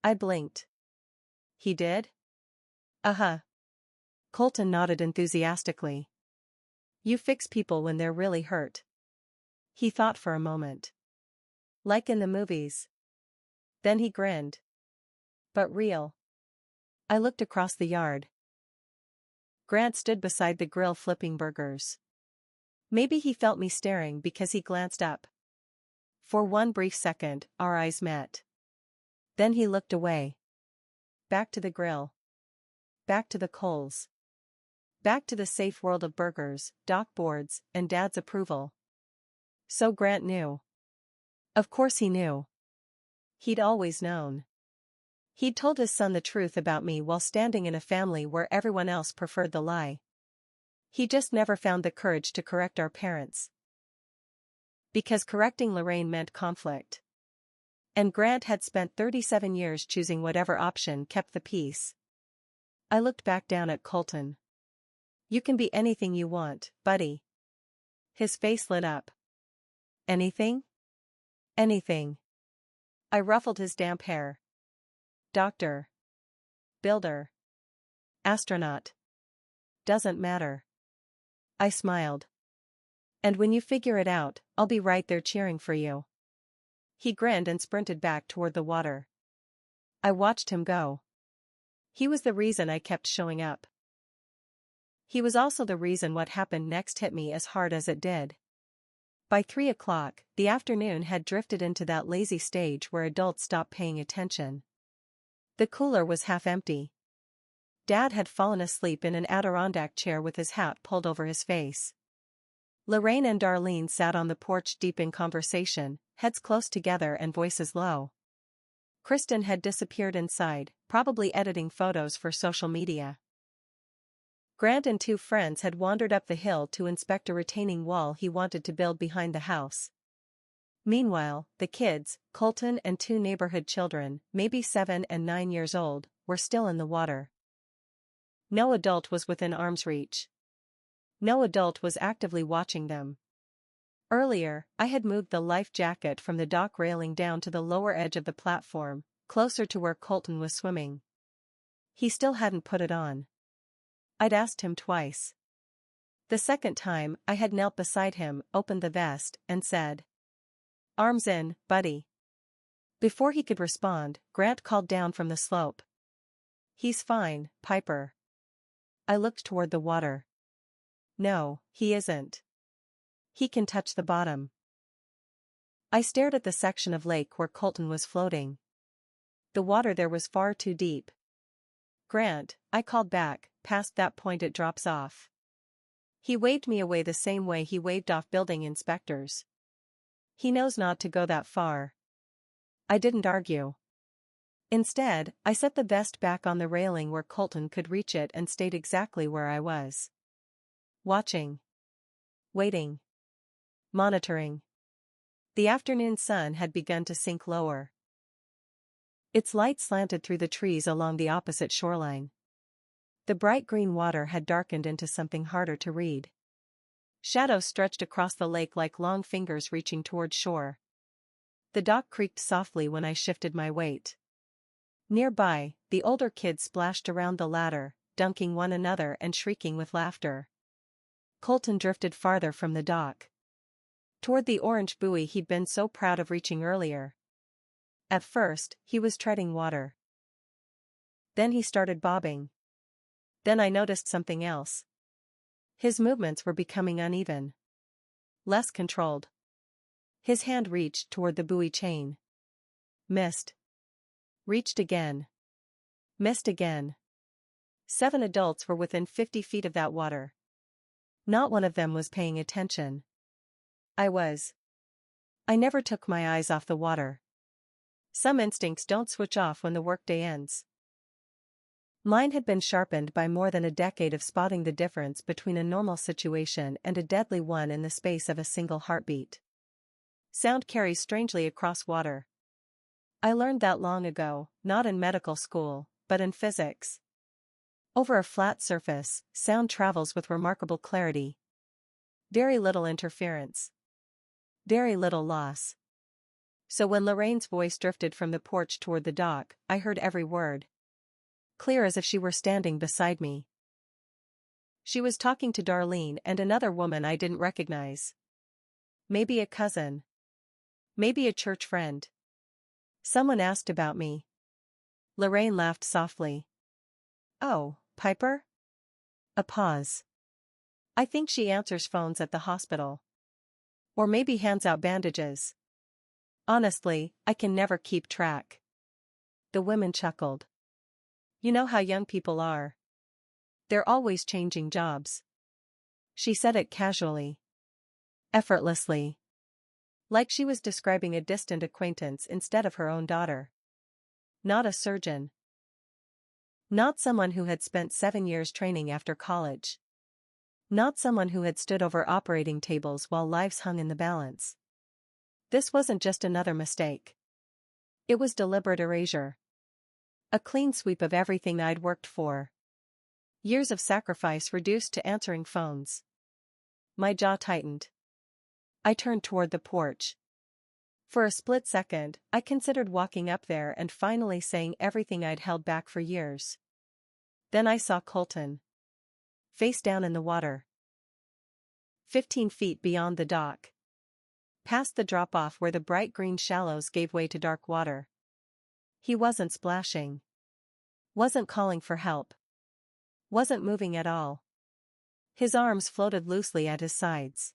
I blinked. "He did?" "Uh-huh." Colton nodded enthusiastically. "You fix people when they're really hurt." He thought for a moment. "Like in the movies." Then he grinned. "But real." I looked across the yard. Grant stood beside the grill flipping burgers. Maybe he felt me staring because he glanced up. For one brief second, our eyes met. Then he looked away. Back to the grill. Back to the coals. Back to the safe world of burgers, dock boards, and Dad's approval. So Grant knew. Of course he knew. He'd always known. He'd told his son the truth about me while standing in a family where everyone else preferred the lie. He just never found the courage to correct our parents. Because correcting Lorraine meant conflict. And Grant had spent 37 years choosing whatever option kept the peace. I looked back down at Colton. You can be anything you want, buddy. His face lit up. Anything? Anything. I ruffled his damp hair. Doctor. Builder. Astronaut. Doesn't matter. I smiled. And when you figure it out, I'll be right there cheering for you. He grinned and sprinted back toward the water. I watched him go. He was the reason I kept showing up. He was also the reason what happened next hit me as hard as it did. By 3 o'clock, the afternoon had drifted into that lazy stage where adults stop paying attention. The cooler was half empty. Dad had fallen asleep in an Adirondack chair with his hat pulled over his face. Lorraine and Darlene sat on the porch deep in conversation, heads close together and voices low. Kristen had disappeared inside, probably editing photos for social media. Grant and 2 friends had wandered up the hill to inspect a retaining wall he wanted to build behind the house. Meanwhile, the kids, Colton and 2 neighborhood children, maybe 7 and 9 years old, were still in the water. No adult was within arm's reach. No adult was actively watching them. Earlier, I had moved the life jacket from the dock railing down to the lower edge of the platform, closer to where Colton was swimming. He still hadn't put it on. I'd asked him twice. The second time, I had knelt beside him, opened the vest, and said, "Arms in, buddy." Before he could respond, Grant called down from the slope. "He's fine, Piper." I looked toward the water. "No, he isn't. He can touch the bottom." I stared at the section of lake where Colton was floating. The water there was far too deep. "Grant," I called back, "past that point it drops off." He waved me away the same way he waved off building inspectors. He knows not to go that far. I didn't argue. Instead, I set the vest back on the railing where Colton could reach it and stayed exactly where I was. Watching. Waiting. Monitoring. The afternoon sun had begun to sink lower. Its light slanted through the trees along the opposite shoreline. The bright green water had darkened into something harder to read. Shadows stretched across the lake like long fingers reaching toward shore. The dock creaked softly when I shifted my weight. Nearby, the older kids splashed around the ladder, dunking one another and shrieking with laughter. Colton drifted farther from the dock. Toward the orange buoy he'd been so proud of reaching earlier. At first, he was treading water. Then he started bobbing. Then I noticed something else. His movements were becoming uneven. Less controlled. His hand reached toward the buoy chain. Missed. Reached again. Missed again. 7 adults were within 50 feet of that water. Not one of them was paying attention. I was. I never took my eyes off the water. Some instincts don't switch off when the workday ends. Mine had been sharpened by more than a decade of spotting the difference between a normal situation and a deadly one in the space of a single heartbeat. Sound carries strangely across water. I learned that long ago, not in medical school, but in physics. Over a flat surface, sound travels with remarkable clarity. Very little interference. Very little loss. So when Lorraine's voice drifted from the porch toward the dock, I heard every word. Clear as if she were standing beside me. She was talking to Darlene and another woman I didn't recognize. Maybe a cousin. Maybe a church friend. Someone asked about me. Lorraine laughed softly. "Oh, Piper?" A pause. "I think she answers phones at the hospital. Or maybe hands out bandages. Honestly, I can never keep track." The women chuckled. "You know how young people are. They're always changing jobs." She said it casually. Effortlessly. Like she was describing a distant acquaintance instead of her own daughter. Not a surgeon. Not someone who had spent 7 years training after college. Not someone who had stood over operating tables while lives hung in the balance. This wasn't just another mistake. It was deliberate erasure. A clean sweep of everything I'd worked for. Years of sacrifice reduced to answering phones. My jaw tightened. I turned toward the porch. For a split second, I considered walking up there and finally saying everything I'd held back for years. Then I saw Colton. Face down in the water. 15 feet beyond the dock. Past the drop-off where the bright green shallows gave way to dark water. He wasn't splashing. Wasn't calling for help. Wasn't moving at all. His arms floated loosely at his sides.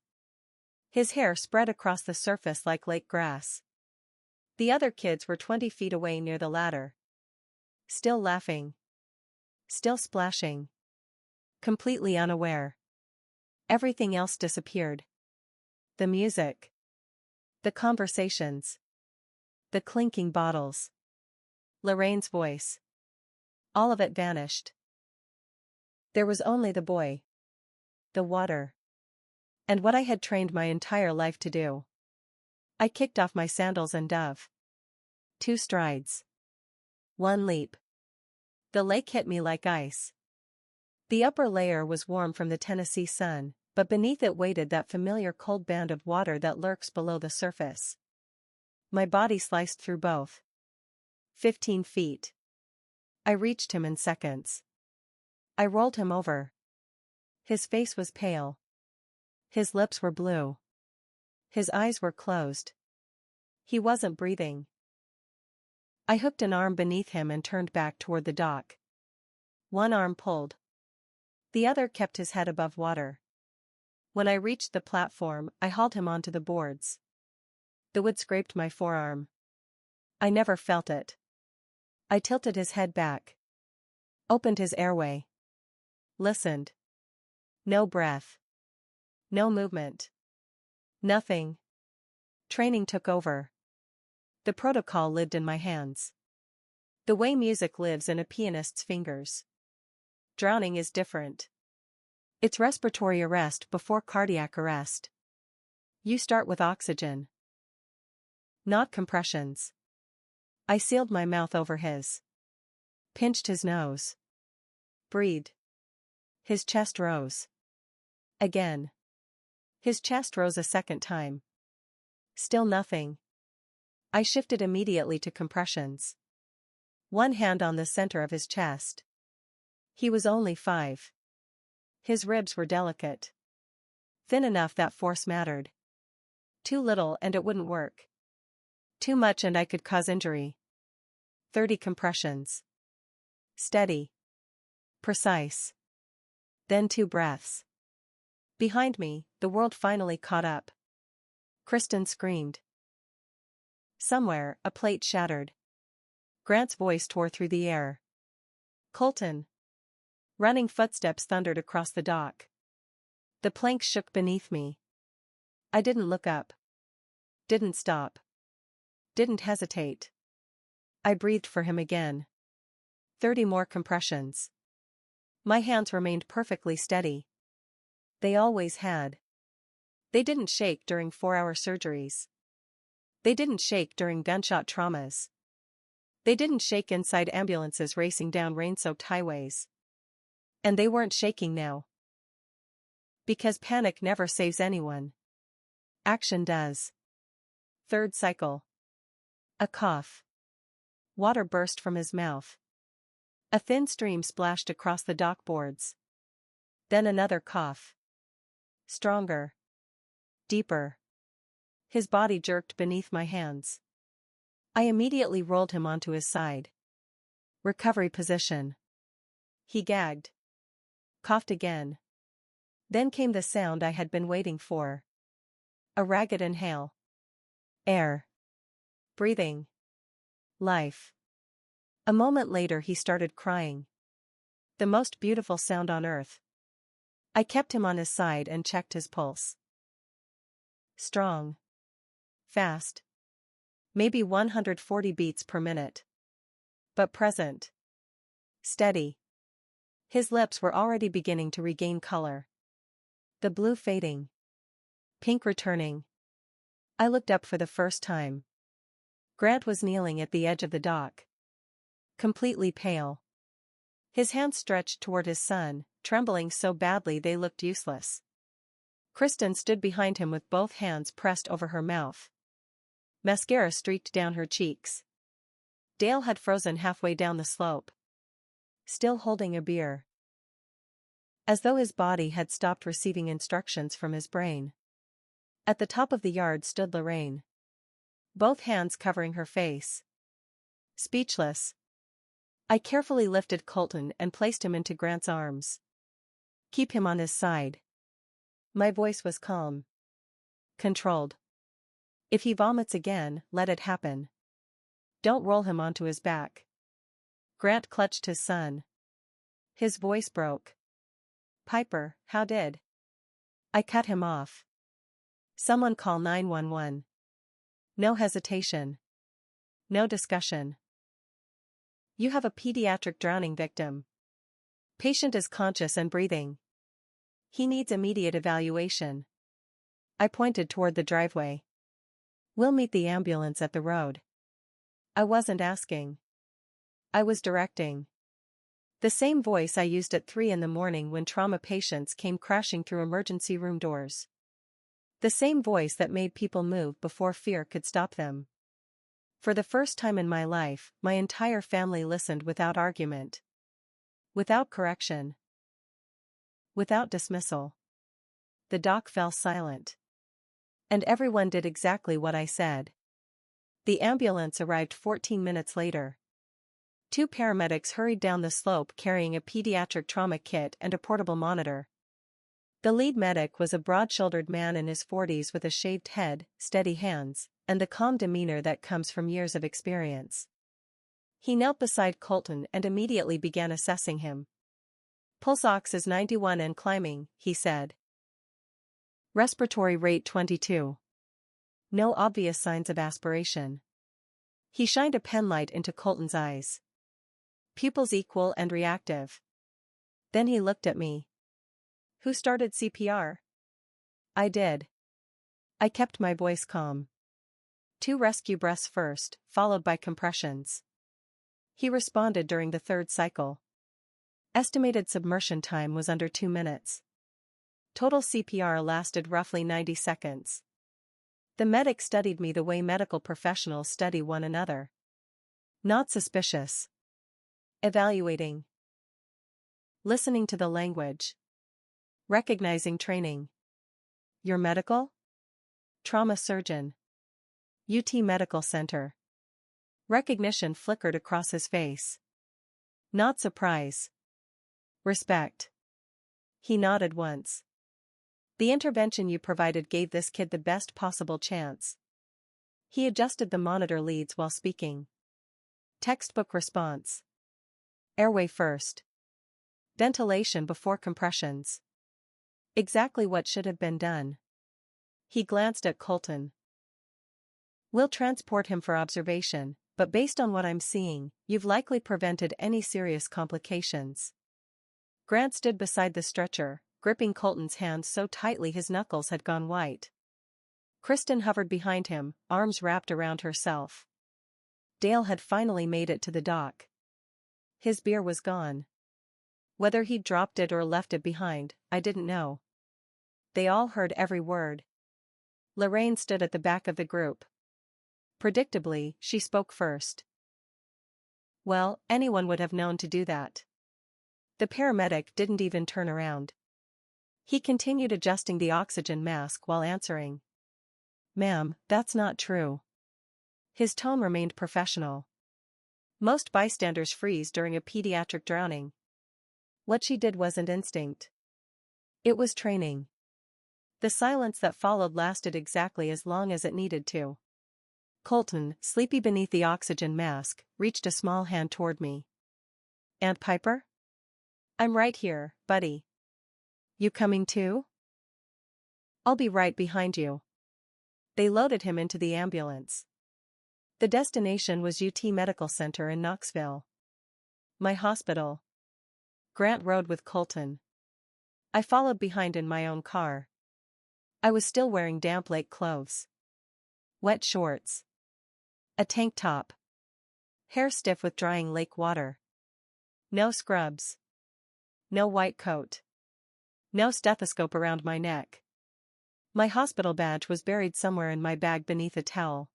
His hair spread across the surface like lake grass. The other kids were 20 feet away near the ladder. Still laughing. Still splashing. Completely unaware. Everything else disappeared. The music. The conversations. The clinking bottles. Lorraine's voice. All of it vanished. There was only the boy. The water. And what I had trained my entire life to do. I kicked off my sandals and dove. 2 strides. 1 leap. The lake hit me like ice. The upper layer was warm from the Tennessee sun, but beneath it waited that familiar cold band of water that lurks below the surface. My body sliced through both. 15 feet. I reached him in seconds. I rolled him over. His face was pale. His lips were blue. His eyes were closed. He wasn't breathing. I hooked an arm beneath him and turned back toward the dock. One arm pulled. The other kept his head above water. When I reached the platform, I hauled him onto the boards. The wood scraped my forearm. I never felt it. I tilted his head back. Opened his airway. Listened. No breath. No movement. Nothing. Training took over. The protocol lived in my hands. The way music lives in a pianist's fingers. Drowning is different. It's respiratory arrest before cardiac arrest. You start with oxygen. Not compressions. I sealed my mouth over his. Pinched his nose. Breathed. His chest rose. Again. His chest rose a second time. Still nothing. I shifted immediately to compressions. One hand on the center of his chest. He was only 5. His ribs were delicate. Thin enough that force mattered. Too little and it wouldn't work. Too much and I could cause injury. 30 compressions. Steady. Precise. Then 2 breaths. Behind me, the world finally caught up. Kristen screamed. Somewhere, a plate shattered. Grant's voice tore through the air. Colton. Running footsteps thundered across the dock. The planks shook beneath me. I didn't look up. Didn't stop. Didn't hesitate. I breathed for him again. 30 more compressions. My hands remained perfectly steady. They always had. They didn't shake during 4-hour surgeries. They didn't shake during gunshot traumas. They didn't shake inside ambulances racing down rain-soaked highways. And they weren't shaking now. Because panic never saves anyone. Action does. 3rd cycle. A cough. Water burst from his mouth. A thin stream splashed across the dock boards. Then another cough. Stronger. Deeper. His body jerked beneath my hands. I immediately rolled him onto his side. Recovery position. He gagged. Coughed again. Then came the sound I had been waiting for. A ragged inhale. Air. Breathing. Life. A moment later he started crying. The most beautiful sound on earth. I kept him on his side and checked his pulse. Strong. Fast. Maybe 140 beats per minute. But present. Steady. His lips were already beginning to regain color. The blue fading. Pink returning. I looked up for the first time. Grant was kneeling at the edge of the dock. Completely pale. His hands stretched toward his son, trembling so badly they looked useless. Kristen stood behind him with both hands pressed over her mouth. Mascara streaked down her cheeks. Dale had frozen halfway down the slope, still holding a beer. As though his body had stopped receiving instructions from his brain. At the top of the yard stood Lorraine. Both hands covering her face. Speechless. I carefully lifted Colton and placed him into Grant's arms. Keep him on his side. My voice was calm. Controlled. If he vomits again, let it happen. Don't roll him onto his back. Grant clutched his son. His voice broke. Piper, how did? I cut him off. Someone call 911. No hesitation. No discussion. You have a pediatric drowning victim. Patient is conscious and breathing. He needs immediate evaluation. I pointed toward the driveway. We'll meet the ambulance at the road. I wasn't asking. I was directing. The same voice I used at 3 a.m. when trauma patients came crashing through emergency room doors. The same voice that made people move before fear could stop them. For the first time in my life, my entire family listened without argument. Without correction. Without dismissal. The doc fell silent. And everyone did exactly what I said. The ambulance arrived 14 minutes later. 2 paramedics hurried down the slope carrying a pediatric trauma kit and a portable monitor. The lead medic was a broad-shouldered man in his 40s with a shaved head, steady hands, and the calm demeanor that comes from years of experience. He knelt beside Colton and immediately began assessing him. Pulse ox is 91 and climbing, he said. Respiratory rate 22. No obvious signs of aspiration. He shined a penlight into Colton's eyes. Pupils equal and reactive. Then he looked at me. Who started CPR? I did. I kept my voice calm. 2 rescue breaths first, followed by compressions. He responded during the 3rd cycle. Estimated submersion time was under 2 minutes. Total CPR lasted roughly 90 seconds. The medic studied me the way medical professionals study one another. Not suspicious. Evaluating. Listening to the language. Recognizing training. You're medical? Trauma surgeon. UT Medical Center. Recognition flickered across his face. Not surprise. Respect. He nodded once. The intervention you provided gave this kid the best possible chance. He adjusted the monitor leads while speaking. Textbook response. Airway first. Ventilation before compressions. Exactly what should have been done. He glanced at Colton. We'll transport him for observation, but based on what I'm seeing, you've likely prevented any serious complications. Grant stood beside the stretcher, gripping Colton's hand so tightly his knuckles had gone white. Kristen hovered behind him, arms wrapped around herself. Dale had finally made it to the dock. His beer was gone. Whether he'd dropped it or left it behind, I didn't know. They all heard every word. Lorraine stood at the back of the group. Predictably, she spoke first. Well, anyone would have known to do that. The paramedic didn't even turn around. He continued adjusting the oxygen mask while answering. Ma'am, that's not true. His tone remained professional. Most bystanders freeze during a pediatric drowning. What she did wasn't instinct. It was training. The silence that followed lasted exactly as long as it needed to. Colton, sleepy beneath the oxygen mask, reached a small hand toward me. Aunt Piper? I'm right here, buddy. You coming too? I'll be right behind you. They loaded him into the ambulance. The destination was UT Medical Center in Knoxville. My hospital. Grant rode with Colton. I followed behind in my own car. I was still wearing damp lake clothes. Wet shorts. A tank top. Hair stiff with drying lake water. No scrubs. No white coat. No stethoscope around my neck. My hospital badge was buried somewhere in my bag beneath a towel.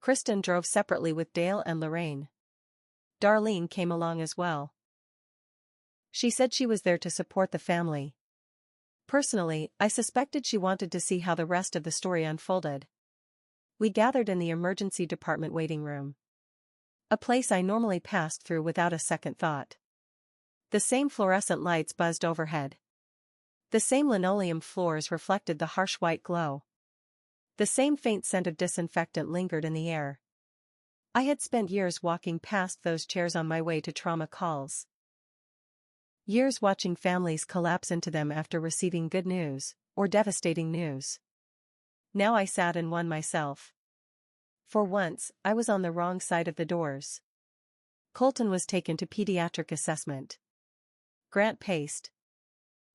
Kristen drove separately with Dale and Lorraine. Darlene came along as well. She said she was there to support the family. Personally, I suspected she wanted to see how the rest of the story unfolded. We gathered in the emergency department waiting room. A place I normally passed through without a second thought. The same fluorescent lights buzzed overhead. The same linoleum floors reflected the harsh white glow. The same faint scent of disinfectant lingered in the air. I had spent years walking past those chairs on my way to trauma calls. Years watching families collapse into them after receiving good news, or devastating news. Now I sat in one myself. For once, I was on the wrong side of the doors. Colton was taken to pediatric assessment. Grant paced.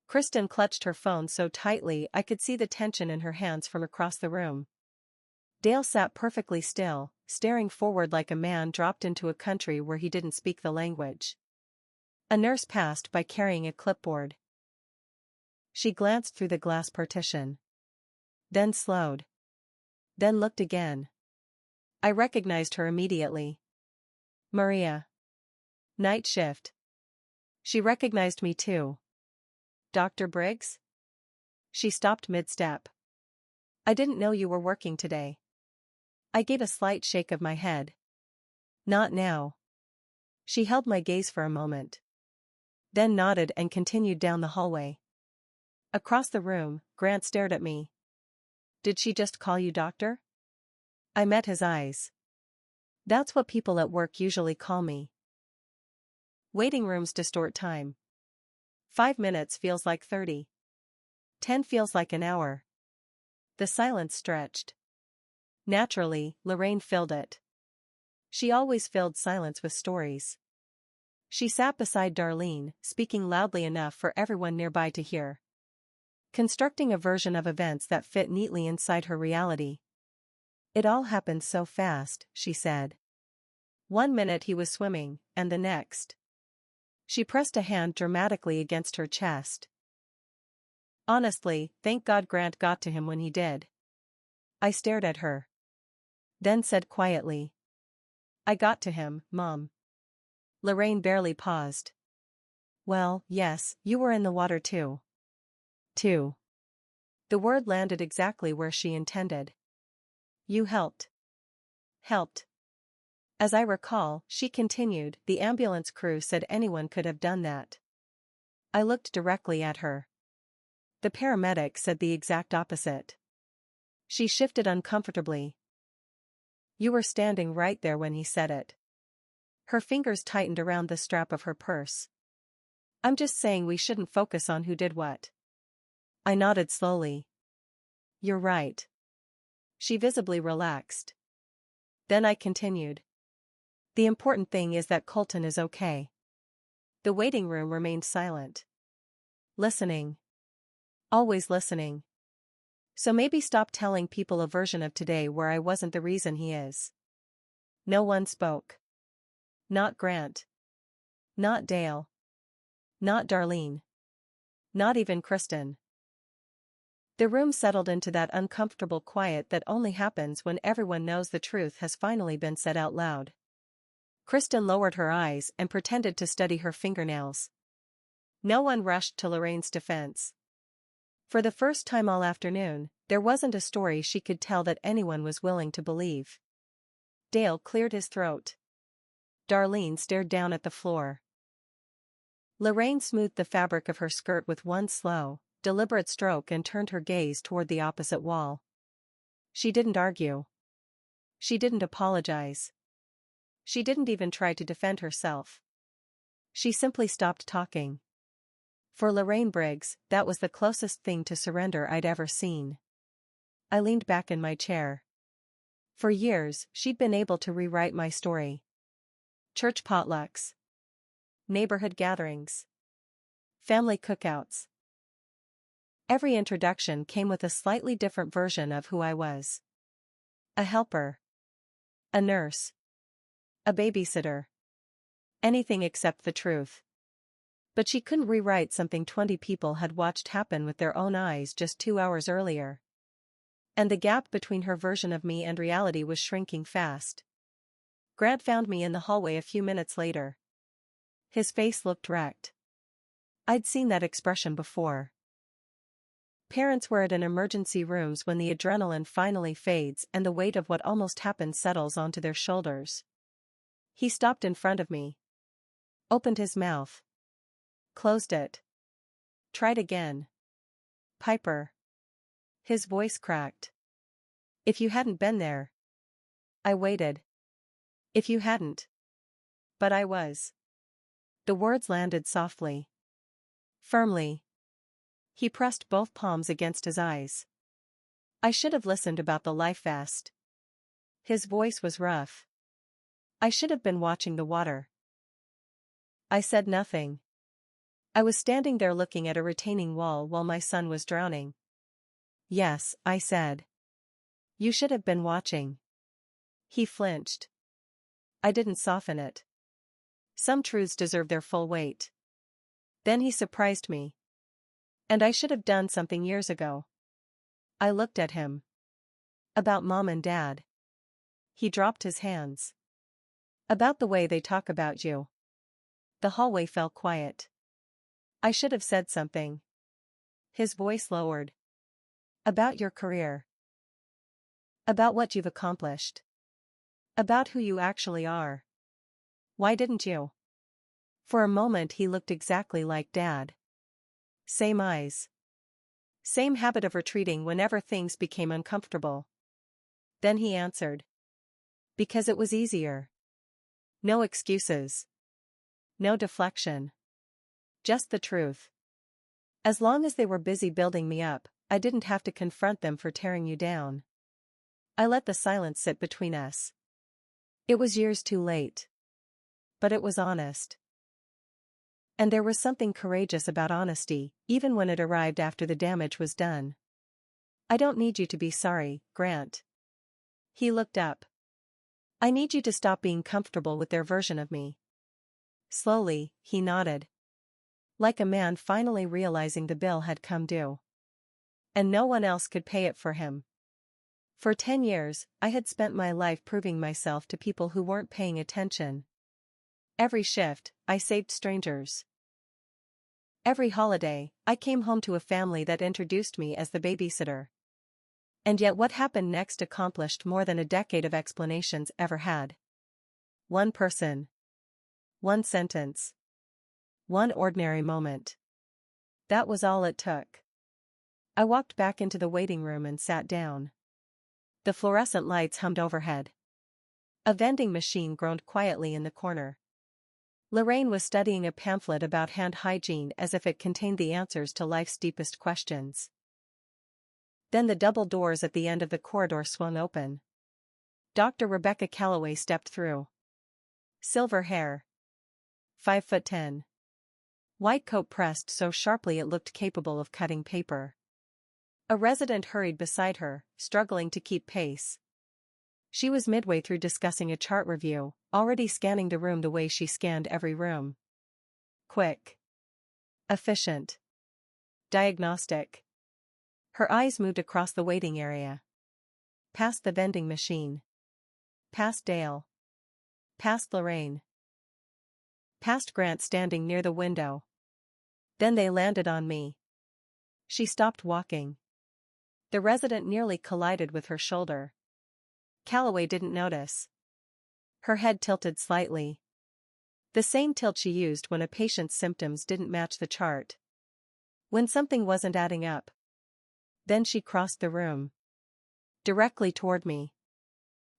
Kristen clutched her phone so tightly I could see the tension in her hands from across the room. Dale sat perfectly still, staring forward like a man dropped into a country where he didn't speak the language. A nurse passed by carrying a clipboard. She glanced through the glass partition. Then slowed. Then looked again. I recognized her immediately. Maria. Night shift. She recognized me too. Dr. Briggs? She stopped mid-step. I didn't know you were working today. I gave a slight shake of my head. Not now. She held my gaze for a moment. Then nodded and continued down the hallway. Across the room, Grant stared at me. Did she just call you doctor? I met his eyes. That's what people at work usually call me. Waiting rooms distort time. 5 minutes feels like 30. 10 feels like an hour. The silence stretched. Naturally, Lorraine filled it. She always filled silence with stories. She sat beside Darlene, speaking loudly enough for everyone nearby to hear. Constructing a version of events that fit neatly inside her reality. It all happened so fast, she said. 1 minute he was swimming, and the next. She pressed a hand dramatically against her chest. Honestly, thank God Grant got to him when he did. I stared at her. Then said quietly. I got to him, Mom. Lorraine barely paused. Well, yes, you were in the water too. Too. The word landed exactly where she intended. You helped. Helped. As I recall, she continued, the ambulance crew said anyone could have done that. I looked directly at her. The paramedic said the exact opposite. She shifted uncomfortably. You were standing right there when he said it. Her fingers tightened around the strap of her purse. I'm just saying we shouldn't focus on who did what. I nodded slowly. You're right. She visibly relaxed. Then I continued. The important thing is that Colton is okay. The waiting room remained silent. Listening. Always listening. So maybe stop telling people a version of today where I wasn't the reason he is. No one spoke. Not Grant. Not Dale. Not Darlene. Not even Kristen. The room settled into that uncomfortable quiet that only happens when everyone knows the truth has finally been said out loud. Kristen lowered her eyes and pretended to study her fingernails. No one rushed to Lorraine's defense. For the first time all afternoon, there wasn't a story she could tell that anyone was willing to believe. Dale cleared his throat. Darlene stared down at the floor. Lorraine smoothed the fabric of her skirt with one slow, deliberate stroke and turned her gaze toward the opposite wall. She didn't argue. She didn't apologize. She didn't even try to defend herself. She simply stopped talking. For Lorraine Briggs, that was the closest thing to surrender I'd ever seen. I leaned back in my chair. For years, she'd been able to rewrite my story. Church potlucks. Neighborhood gatherings. Family cookouts. Every introduction came with a slightly different version of who I was. A helper. A nurse. A babysitter. Anything except the truth. But she couldn't rewrite something 20 people had watched happen with their own eyes just 2 hours earlier. And the gap between her version of me and reality was shrinking fast. Grant found me in the hallway a few minutes later. His face looked wrecked. I'd seen that expression before. Parents were in emergency rooms when the adrenaline finally fades and the weight of what almost happened settles onto their shoulders. He stopped in front of me. Opened his mouth. Closed it. Tried again. Piper. His voice cracked. If you hadn't been there. I waited. If you hadn't. But I was. The words landed softly. Firmly. He pressed both palms against his eyes. I should have listened about the life vest. His voice was rough. I should have been watching the water. I said nothing. I was standing there looking at a retaining wall while my son was drowning. Yes, I said. You should have been watching. He flinched. I didn't soften it. Some truths deserve their full weight. Then he surprised me. And I should have done something years ago. I looked at him. About Mom and Dad. He dropped his hands. About the way they talk about you. The hallway fell quiet. I should have said something. His voice lowered. About your career. About what you've accomplished. About who you actually are. Why didn't you? For a moment he looked exactly like Dad. Same eyes. Same habit of retreating whenever things became uncomfortable. Then he answered. Because it was easier. No excuses. No deflection. Just the truth. As long as they were busy building me up, I didn't have to confront them for tearing you down. I let the silence sit between us. It was years too late. But it was honest. And there was something courageous about honesty, even when it arrived after the damage was done. I don't need you to be sorry, Grant. He looked up. I need you to stop being comfortable with their version of me. Slowly, he nodded. Like a man finally realizing the bill had come due. And no one else could pay it for him. For 10 years, I had spent my life proving myself to people who weren't paying attention. Every shift, I saved strangers. Every holiday, I came home to a family that introduced me as the babysitter. And yet what happened next accomplished more than a decade of explanations ever had. One person. One sentence. One ordinary moment. That was all it took. I walked back into the waiting room and sat down. The fluorescent lights hummed overhead. A vending machine groaned quietly in the corner. Lorraine was studying a pamphlet about hand hygiene as if it contained the answers to life's deepest questions. Then the double doors at the end of the corridor swung open. Dr. Rebecca Calloway stepped through. Silver hair. 5'10". White coat pressed so sharply it looked capable of cutting paper. A resident hurried beside her, struggling to keep pace. She was midway through discussing a chart review, already scanning the room the way she scanned every room. Quick. Efficient. Diagnostic. Her eyes moved across the waiting area. Past the vending machine. Past Dale. Past Lorraine. Past Grant standing near the window. Then they landed on me. She stopped walking. The resident nearly collided with her shoulder. Calloway didn't notice. Her head tilted slightly. The same tilt she used when a patient's symptoms didn't match the chart. When something wasn't adding up. Then she crossed the room. Directly toward me.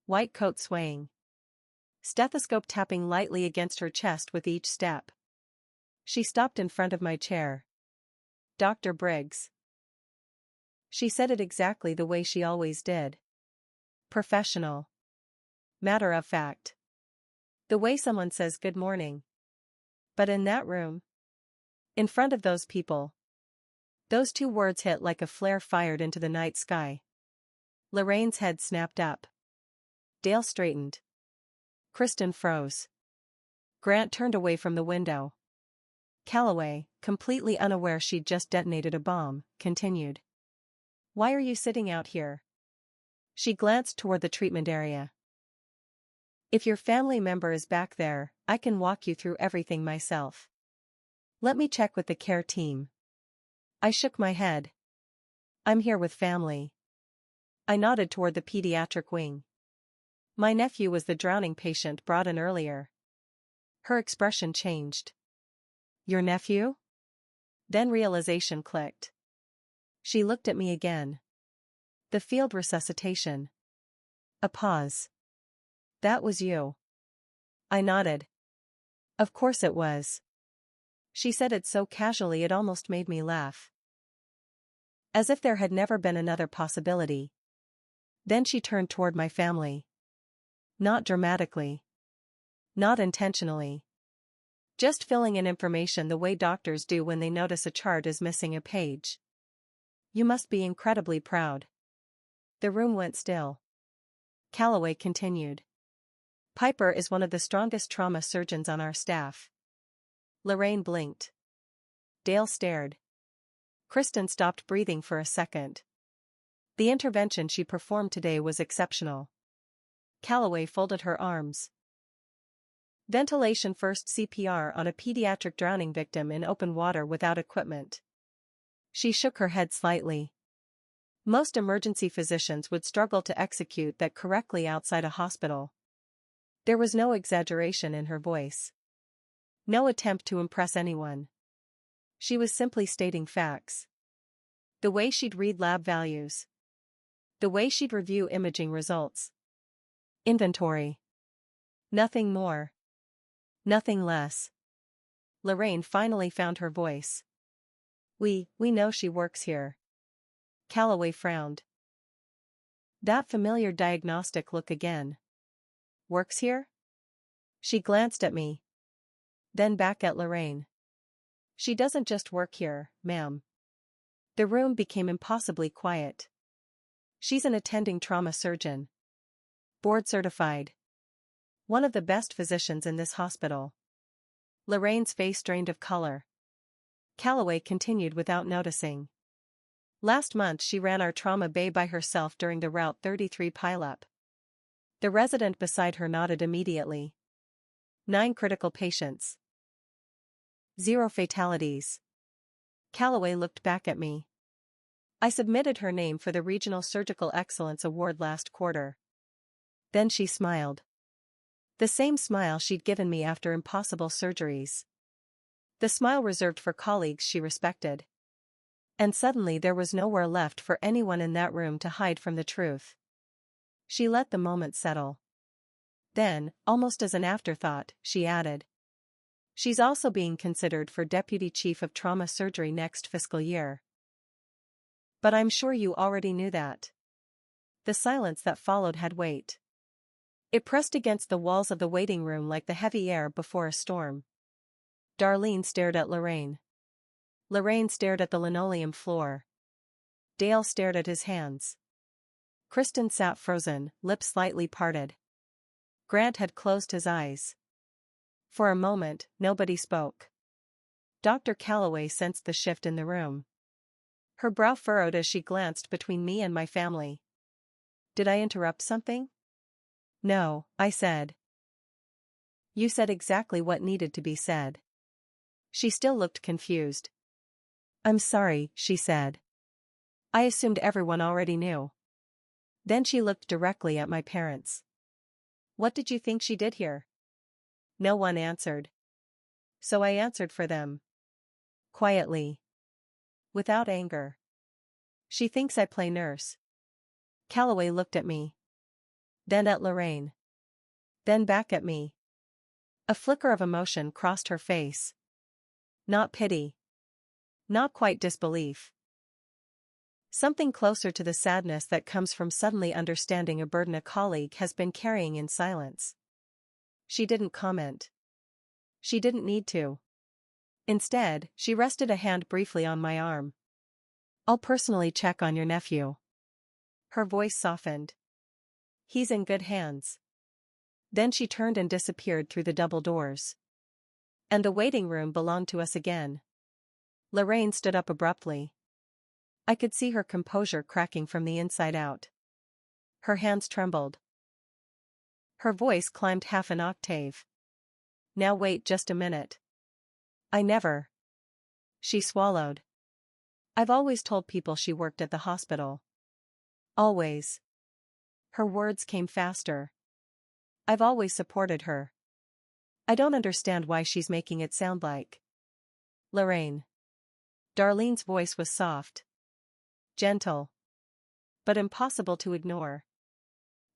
White coat swaying. Stethoscope tapping lightly against her chest with each step. She stopped in front of my chair. Dr. Briggs. She said it exactly the way she always did. Professional. Matter of fact. The way someone says good morning. But in that room. In front of those people. Those two words hit like a flare fired into the night sky. Lorraine's head snapped up. Dale straightened. Kristen froze. Grant turned away from the window. Calloway, completely unaware she'd just detonated a bomb, continued. Why are you sitting out here? She glanced toward the treatment area. If your family member is back there, I can walk you through everything myself. Let me check with the care team. I shook my head. I'm here with family. I nodded toward the pediatric wing. My nephew was the drowning patient brought in earlier. Her expression changed. Your nephew? Then realization clicked. She looked at me again. The field resuscitation. A pause. That was you. I nodded. Of course it was. She said it so casually it almost made me laugh. As if there had never been another possibility. Then she turned toward my family. Not dramatically. Not intentionally. Just filling in information the way doctors do when they notice a chart is missing a page. You must be incredibly proud. The room went still. Calloway continued. Piper is one of the strongest trauma surgeons on our staff. Lorraine blinked. Dale stared. Kristen stopped breathing for a second. The intervention she performed today was exceptional. Calloway folded her arms. Ventilation first CPR on a pediatric drowning victim in open water without equipment. She shook her head slightly. Most emergency physicians would struggle to execute that correctly outside a hospital. There was no exaggeration in her voice. No attempt to impress anyone. She was simply stating facts. The way she'd read lab values. The way she'd review imaging results. Inventory. Nothing more. Nothing less. Lorraine finally found her voice. We know she works here. Calloway frowned. That familiar diagnostic look again. Works here? She glanced at me. Then back at Lorraine. She doesn't just work here, ma'am. The room became impossibly quiet. She's an attending trauma surgeon. Board certified. One of the best physicians in this hospital. Lorraine's face drained of color. Calloway continued without noticing. Last month she ran our trauma bay by herself during the Route 33 pileup. The resident beside her nodded immediately. 9 critical patients. 0 fatalities. Calloway looked back at me. I submitted her name for the Regional Surgical Excellence Award last quarter. Then she smiled. The same smile she'd given me after impossible surgeries. The smile reserved for colleagues she respected. And suddenly there was nowhere left for anyone in that room to hide from the truth. She let the moment settle. Then, almost as an afterthought, she added. She's also being considered for Deputy Chief of Trauma Surgery next fiscal year. But I'm sure you already knew that. The silence that followed had weight. It pressed against the walls of the waiting room like the heavy air before a storm. Darlene stared at Lorraine. Lorraine stared at the linoleum floor. Dale stared at his hands. Kristen sat frozen, lips slightly parted. Grant had closed his eyes. For a moment, nobody spoke. Dr. Calloway sensed the shift in the room. Her brow furrowed as she glanced between me and my family. Did I interrupt something? No, I said. You said exactly what needed to be said. She still looked confused. I'm sorry, she said. I assumed everyone already knew. Then she looked directly at my parents. What did you think she did here? No one answered. So I answered for them. Quietly. Without anger. She thinks I play nurse. Calloway looked at me. Then at Lorraine. Then back at me. A flicker of emotion crossed her face. Not pity. Not quite disbelief. Something closer to the sadness that comes from suddenly understanding a burden a colleague has been carrying in silence. She didn't comment. She didn't need to. Instead, she rested a hand briefly on my arm. I'll personally check on your nephew. Her voice softened. He's in good hands. Then she turned and disappeared through the double doors. And the waiting room belonged to us again. Lorraine stood up abruptly. I could see her composure cracking from the inside out. Her hands trembled. Her voice climbed half an octave. Now wait just a minute. I never. She swallowed. I've always told people she worked at the hospital. Always. Her words came faster. I've always supported her. I don't understand why she's making it sound like. Lorraine. Darlene's voice was soft. Gentle. But impossible to ignore.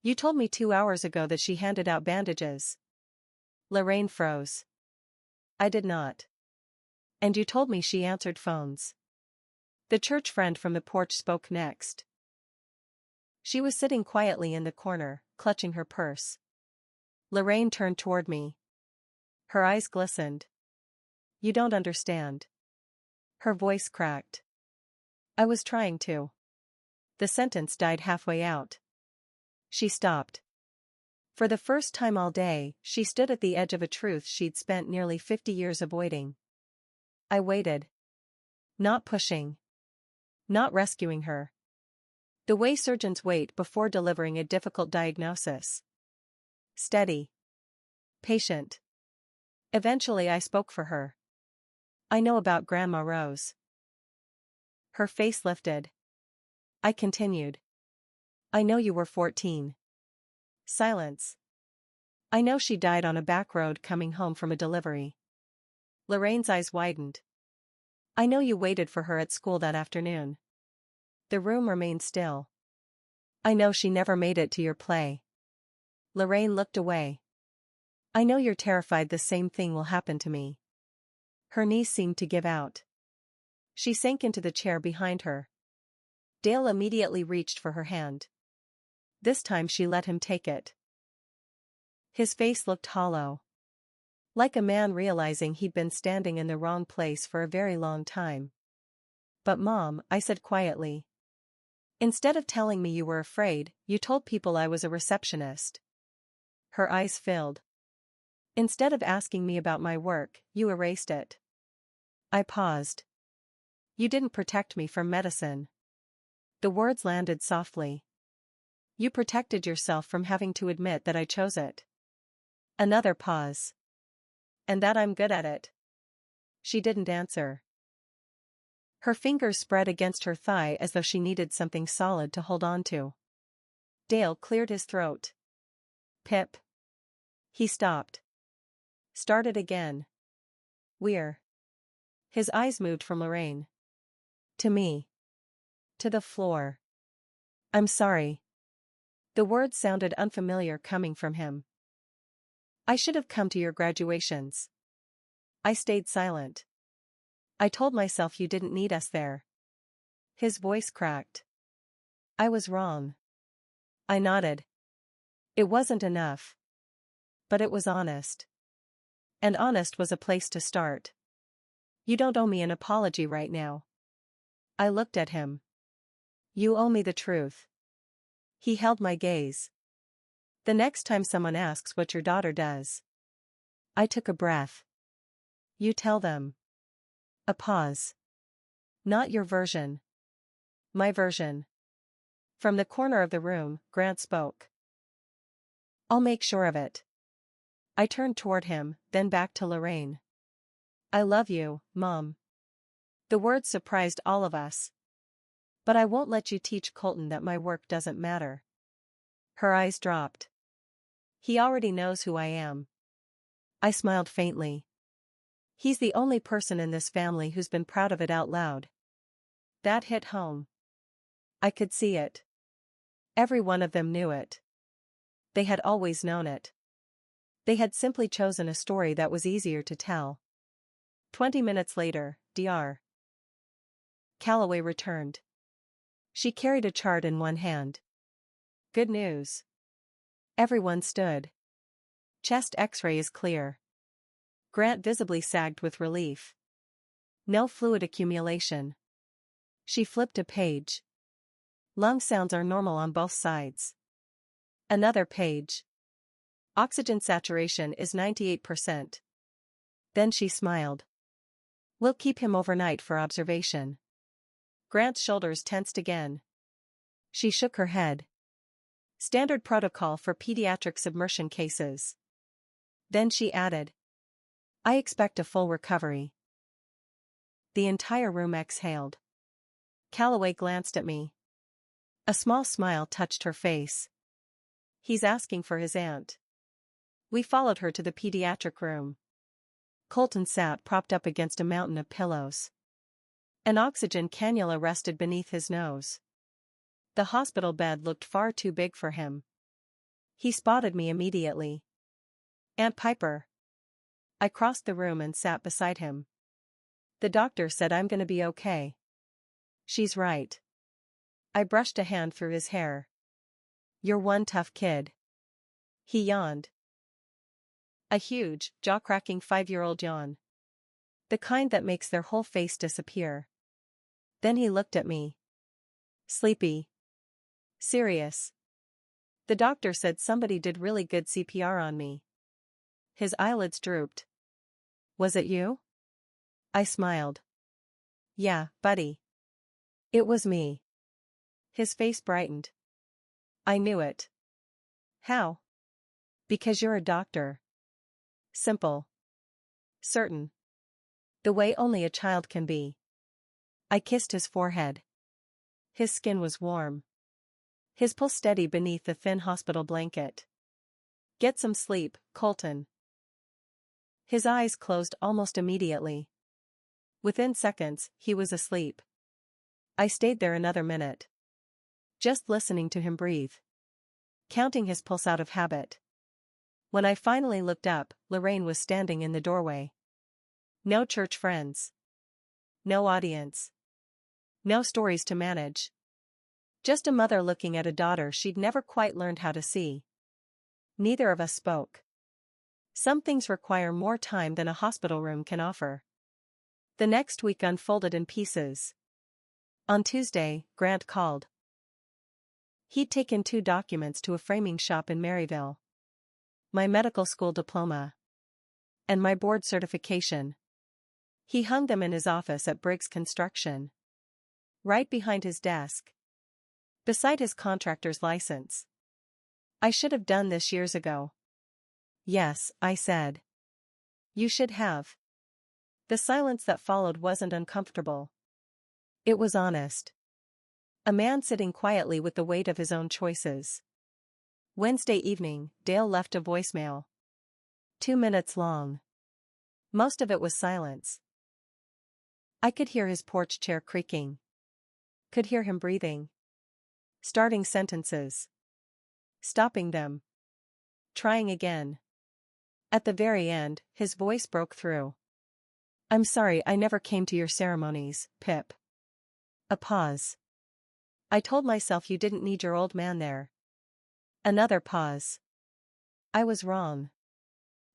You told me 2 hours ago that she handed out bandages. Lorraine froze. I did not. And you told me she answered phones. The church friend from the porch spoke next. She was sitting quietly in the corner, clutching her purse. Lorraine turned toward me. Her eyes glistened. You don't understand. Her voice cracked. I was trying to. The sentence died halfway out. She stopped. For the first time all day, she stood at the edge of a truth she'd spent nearly 50 years avoiding. I waited. Not pushing. Not rescuing her. The way surgeons wait before delivering a difficult diagnosis. Steady. Patient. Eventually I spoke for her. I know about Grandma Rose. Her face lifted. I continued. I know you were 14. Silence. I know she died on a back road coming home from a delivery. Lorraine's eyes widened. I know you waited for her at school that afternoon. The room remained still. I know she never made it to your play. Lorraine looked away. I know you're terrified the same thing will happen to me. Her knees seemed to give out. She sank into the chair behind her. Dale immediately reached for her hand. This time she let him take it. His face looked hollow. Like a man realizing he'd been standing in the wrong place for a very long time. But Mom, I said quietly. Instead of telling me you were afraid, you told people I was a receptionist. Her eyes filled. Instead of asking me about my work, you erased it. I paused. You didn't protect me from medicine. The words landed softly. You protected yourself from having to admit that I chose it. Another pause. And that I'm good at it. She didn't answer. Her fingers spread against her thigh as though she needed something solid to hold on to. Dale cleared his throat. Pip. He stopped. Started again. We're. His eyes moved from Lorraine. To me. To the floor. I'm sorry. The words sounded unfamiliar coming from him. I should have come to your graduations. I stayed silent. I told myself you didn't need us there. His voice cracked. I was wrong. I nodded. It wasn't enough. But it was honest. And honest was a place to start. You don't owe me an apology right now. I looked at him. You owe me the truth. He held my gaze. The next time someone asks what your daughter does. I took a breath. You tell them. A pause. Not your version. My version. From the corner of the room, Grant spoke. I'll make sure of it. I turned toward him, then back to Lorraine. I love you, Mom. The words surprised all of us. But I won't let you teach Colton that my work doesn't matter. Her eyes dropped. He already knows who I am. I smiled faintly. He's the only person in this family who's been proud of it out loud. That hit home. I could see it. Every one of them knew it. They had always known it. They had simply chosen a story that was easier to tell. 20 minutes later, Dr. Calloway returned. She carried a chart in one hand. Good news. Everyone stood. Chest X-ray is clear. Grant visibly sagged with relief. No fluid accumulation. She flipped a page. Lung sounds are normal on both sides. Another page. Oxygen saturation is 98%. Then she smiled. We'll keep him overnight for observation. Grant's shoulders tensed again. She shook her head. Standard protocol for pediatric submersion cases. Then she added. I expect a full recovery. The entire room exhaled. Calloway glanced at me. A small smile touched her face. He's asking for his aunt. We followed her to the pediatric room. Colton sat propped up against a mountain of pillows. An oxygen cannula rested beneath his nose. The hospital bed looked far too big for him. He spotted me immediately. Aunt Piper. I crossed the room and sat beside him. The doctor said I'm gonna be okay. She's right. I brushed a hand through his hair. You're one tough kid. He yawned. A huge, jaw-cracking 5-year-old yawn. The kind that makes their whole face disappear. Then he looked at me. Sleepy. Serious. The doctor said somebody did really good CPR on me. His eyelids drooped. Was it you? I smiled. Yeah, buddy. It was me. His face brightened. I knew it. How? Because you're a doctor. Simple. Certain. The way only a child can be. I kissed his forehead. His skin was warm. His pulse steady beneath the thin hospital blanket. Get some sleep, Colton. His eyes closed almost immediately. Within seconds, he was asleep. I stayed there another minute. Just listening to him breathe. Counting his pulse out of habit. When I finally looked up, Lorraine was standing in the doorway. No church friends. No audience. No stories to manage. Just a mother looking at a daughter she'd never quite learned how to see. Neither of us spoke. Some things require more time than a hospital room can offer. The next week unfolded in pieces. On Tuesday, Grant called. He'd taken 2 documents to a framing shop in Maryville. My medical school diploma. And my board certification. He hung them in his office at Briggs Construction. Right behind his desk. Beside his contractor's license. I should have done this years ago. Yes, I said. You should have. The silence that followed wasn't uncomfortable. It was honest. A man sitting quietly with the weight of his own choices. Wednesday evening, Dale left a voicemail. 2 minutes long. Most of it was silence. I could hear his porch chair creaking. Could hear him breathing. Starting sentences. Stopping them. Trying again. At the very end, his voice broke through. I'm sorry I never came to your ceremonies, Pip. A pause. I told myself you didn't need your old man there. Another pause. I was wrong.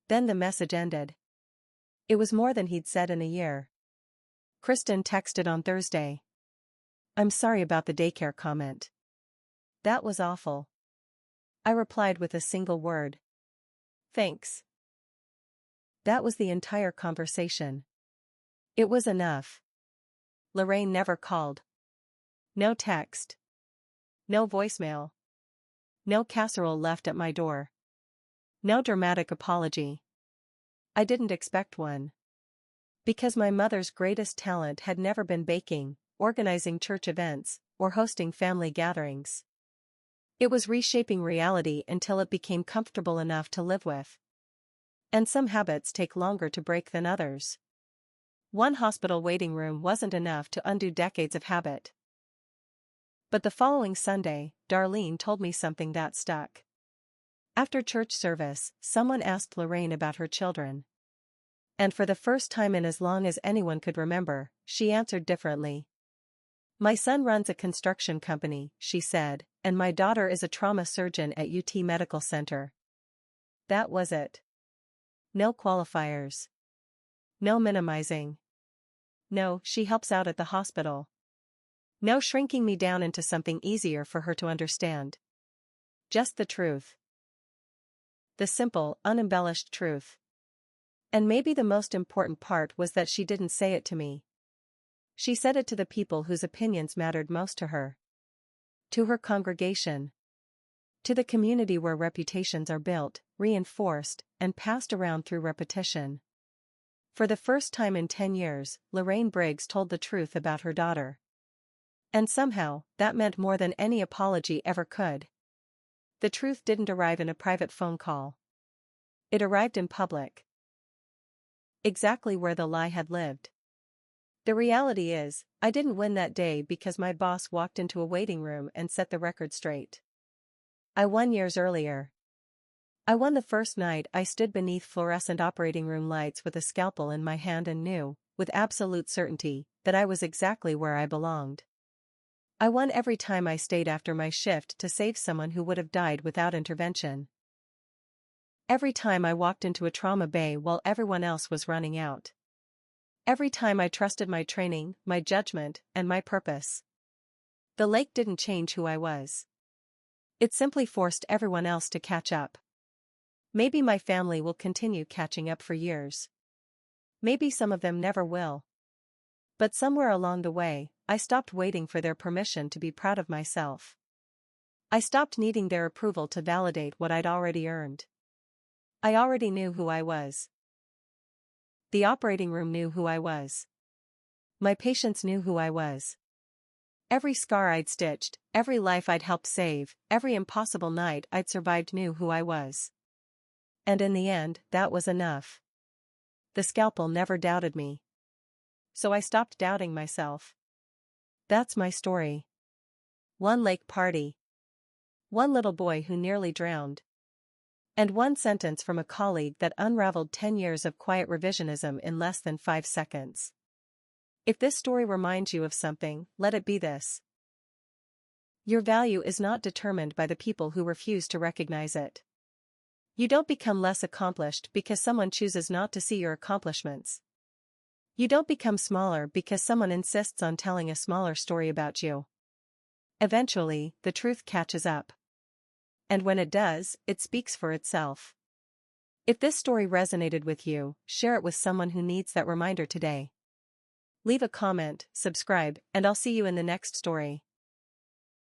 Then the message ended. It was more than he'd said in a year. Kristen texted on Thursday. I'm sorry about the daycare comment. That was awful. I replied with a single word. Thanks. That was the entire conversation. It was enough. Lorraine never called. No text. No voicemail. No casserole left at my door. No dramatic apology. I didn't expect one. Because my mother's greatest talent had never been baking, organizing church events, or hosting family gatherings. It was reshaping reality until it became comfortable enough to live with. And some habits take longer to break than others. One hospital waiting room wasn't enough to undo decades of habit. But the following Sunday, Darlene told me something that stuck. After church service, someone asked Lorraine about her children. And for the first time in as long as anyone could remember, she answered differently. My son runs a construction company, she said, and my daughter is a trauma surgeon at UT Medical Center. That was it. No qualifiers. No minimizing. No, she helps out at the hospital. No shrinking me down into something easier for her to understand. Just the truth. The simple, unembellished truth. And maybe the most important part was that she didn't say it to me. She said it to the people whose opinions mattered most to her. To her congregation. To the community where reputations are built, reinforced, and passed around through repetition. For the first time in 10 years, Lorraine Briggs told the truth about her daughter. And somehow, that meant more than any apology ever could. The truth didn't arrive in a private phone call. It arrived in public. Exactly where the lie had lived. The reality is, I didn't win that day because my boss walked into a waiting room and set the record straight. I won years earlier. I won the first night I stood beneath fluorescent operating room lights with a scalpel in my hand and knew, with absolute certainty, that I was exactly where I belonged. I won every time I stayed after my shift to save someone who would have died without intervention. Every time I walked into a trauma bay while everyone else was running out. Every time I trusted my training, my judgment, and my purpose. The lake didn't change who I was. It simply forced everyone else to catch up. Maybe my family will continue catching up for years. Maybe some of them never will. But somewhere along the way, I stopped waiting for their permission to be proud of myself. I stopped needing their approval to validate what I'd already earned. I already knew who I was. The operating room knew who I was. My patients knew who I was. Every scar I'd stitched, every life I'd helped save, every impossible night I'd survived knew who I was. And in the end, that was enough. The scalpel never doubted me. So I stopped doubting myself. That's my story. One lake party. One little boy who nearly drowned. And one sentence from a colleague that unraveled 10 years of quiet revisionism in less than 5 seconds. If this story reminds you of something, let it be this. Your value is not determined by the people who refuse to recognize it. You don't become less accomplished because someone chooses not to see your accomplishments. You don't become smaller because someone insists on telling a smaller story about you. Eventually, the truth catches up. And when it does, it speaks for itself. If this story resonated with you, share it with someone who needs that reminder today. Leave a comment, subscribe, and I'll see you in the next story.